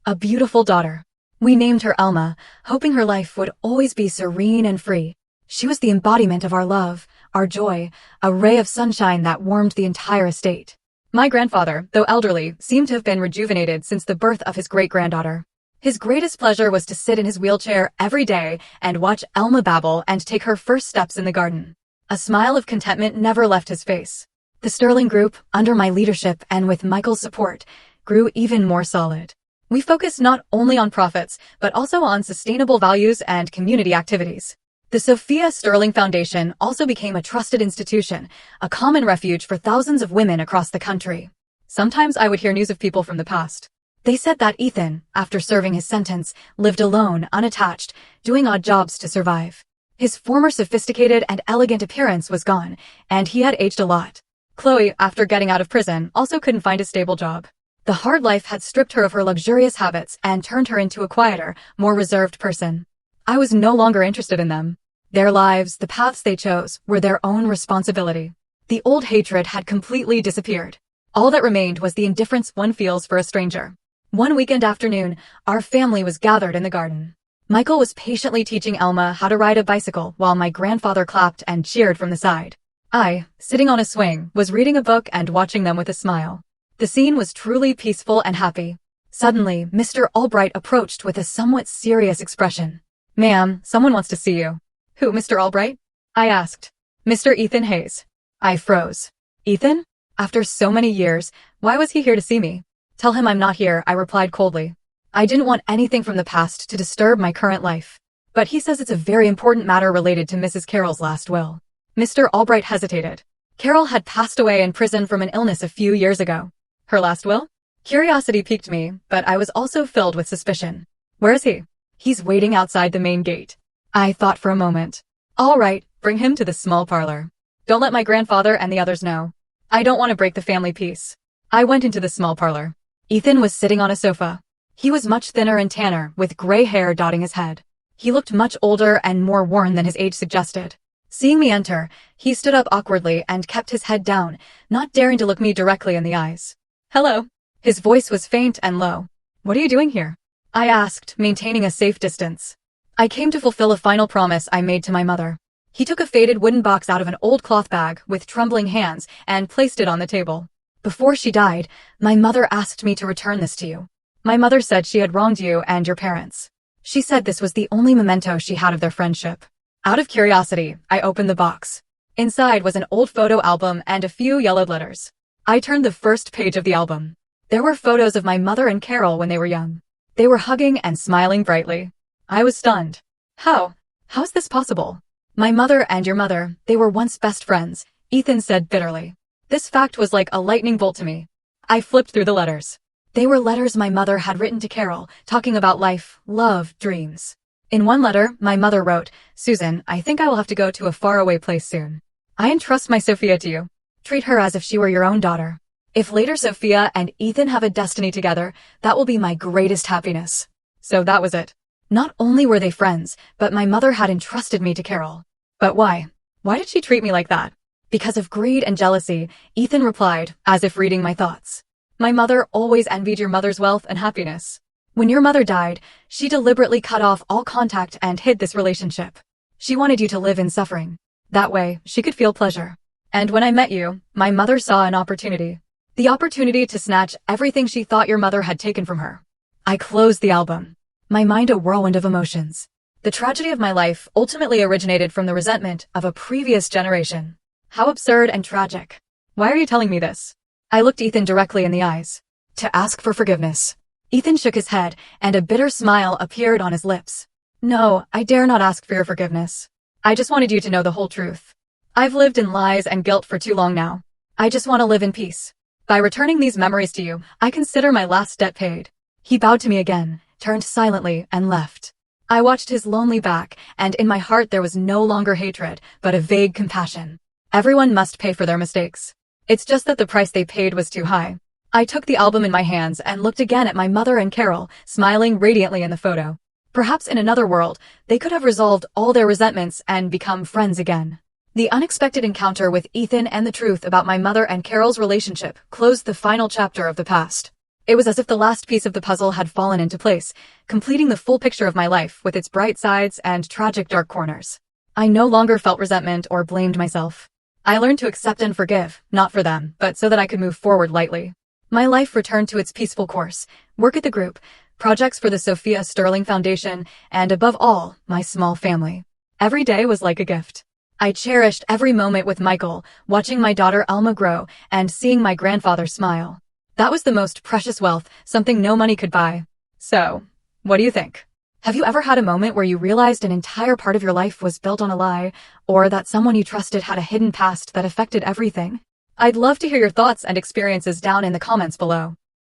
a beautiful daughter. We named her Elma, hoping her life would always be serene and free. She was the embodiment of our love, our joy, a ray of sunshine that warmed the entire estate. My grandfather, though elderly, seemed to have been rejuvenated since the birth of his great-granddaughter. His greatest pleasure was to sit in his wheelchair every day and watch Elma babble and take her first steps in the garden. A smile of contentment never left his face. The Sterling Group, under my leadership and with Michael's support, grew even more solid. We focused not only on profits, but also on sustainable values and community activities. The Sophia Sterling Foundation also became a trusted institution, a common refuge for thousands of women across the country. Sometimes I would hear news of people from the past. They said that Ethan, after serving his sentence, lived alone, unattached, doing odd jobs to survive. His former sophisticated and elegant appearance was gone, and he had aged a lot. Chloe, after getting out of prison, also couldn't find a stable job. The hard life had stripped her of her luxurious habits and turned her into a quieter, more reserved person. I was no longer interested in them. Their lives, the paths they chose, were their own responsibility. The old hatred had completely disappeared. All that remained was the indifference one feels for a stranger. One weekend afternoon, our family was gathered in the garden. Michael was patiently teaching Elma how to ride a bicycle while my grandfather clapped and cheered from the side. I, sitting on a swing, was reading a book and watching them with a smile. The scene was truly peaceful and happy. Suddenly, Mr. Albright approached with a somewhat serious expression. Ma'am, someone wants to see you. Who, Mr. Albright? I asked. Mr. Ethan Hayes. I froze. Ethan? After so many years, why was he here to see me? Tell him I'm not here, I replied coldly. I didn't want anything from the past to disturb my current life. But he says it's a very important matter related to Mrs. Carroll's last will. Mr. Albright hesitated. Carroll had passed away in prison from an illness a few years ago. Her last will? Curiosity piqued me, but I was also filled with suspicion. Where is he? He's waiting outside the main gate. I thought for a moment. All right, bring him to the small parlor. Don't let my grandfather and the others know. I don't want to break the family peace. I went into the small parlor. Ethan was sitting on a sofa. He was much thinner and tanner, with gray hair dotting his head. He looked much older and more worn than his age suggested. Seeing me enter, he stood up awkwardly and kept his head down, not daring to look me directly in the eyes. Hello. His voice was faint and low. What are you doing here? I asked, maintaining a safe distance. I came to fulfill a final promise I made to my mother. He took a faded wooden box out of an old cloth bag with trembling hands and placed it on the table. Before she died, my mother asked me to return this to you. My mother said she had wronged you and your parents. She said this was the only memento she had of their friendship. Out of curiosity, I opened the box. Inside was an old photo album and a few yellowed letters. I turned the first page of the album. There were photos of my mother and Carol when they were young. They were hugging and smiling brightly. I was stunned. How is this possible? My mother and your mother, they were once best friends, Ethan said bitterly. This fact was like a lightning bolt to me. I flipped through the letters. They were letters my mother had written to Carol, talking about life, love, dreams. In one letter, my mother wrote, "Susan, I think I will have to go to a faraway place soon. I entrust my Sophia to you. Treat her as if she were your own daughter. If later Sophia and Ethan have a destiny together, that will be my greatest happiness." So that was it. Not only were they friends, but my mother had entrusted me to Carol. But why? Why did she treat me like that? Because of greed and jealousy, Ethan replied, as if reading my thoughts. My mother always envied your mother's wealth and happiness. When your mother died, she deliberately cut off all contact and hid this relationship. She wanted you to live in suffering. That way, she could feel pleasure. And when I met you, my mother saw an opportunity. The opportunity to snatch everything she thought your mother had taken from her. I closed the album. My mind a whirlwind of emotions. The tragedy of my life ultimately originated from the resentment of a previous generation. How absurd and tragic. Why are you telling me this? I looked Ethan directly in the eyes. To ask for forgiveness. Ethan shook his head, and a bitter smile appeared on his lips. No, I dare not ask for your forgiveness. I just wanted you to know the whole truth. I've lived in lies and guilt for too long now. I just want to live in peace. By returning these memories to you, I consider my last debt paid. He bowed to me again, turned silently, and left. I watched his lonely back, and in my heart there was no longer hatred, but a vague compassion. Everyone must pay for their mistakes. It's just that the price they paid was too high. I took the album in my hands and looked again at my mother and Carol, smiling radiantly in the photo. Perhaps in another world, they could have resolved all their resentments and become friends again. The unexpected encounter with Ethan and the truth about my mother and Carol's relationship closed the final chapter of the past. It was as if the last piece of the puzzle had fallen into place, completing the full picture of my life with its bright sides and tragic dark corners. I no longer felt resentment or blamed myself. I learned to accept and forgive, not for them, but so that I could move forward lightly. My life returned to its peaceful course, work at the group, projects for the Sophia Sterling Foundation, and above all, my small family. Every day was like a gift. I cherished every moment with Michael, watching my daughter Alma grow and seeing my grandfather smile. That was the most precious wealth, something no money could buy. So, what do you think? Have you ever had a moment where you realized an entire part of your life was built on a lie, or that someone you trusted had a hidden past that affected everything? I'd love to hear your thoughts and experiences down in the comments below.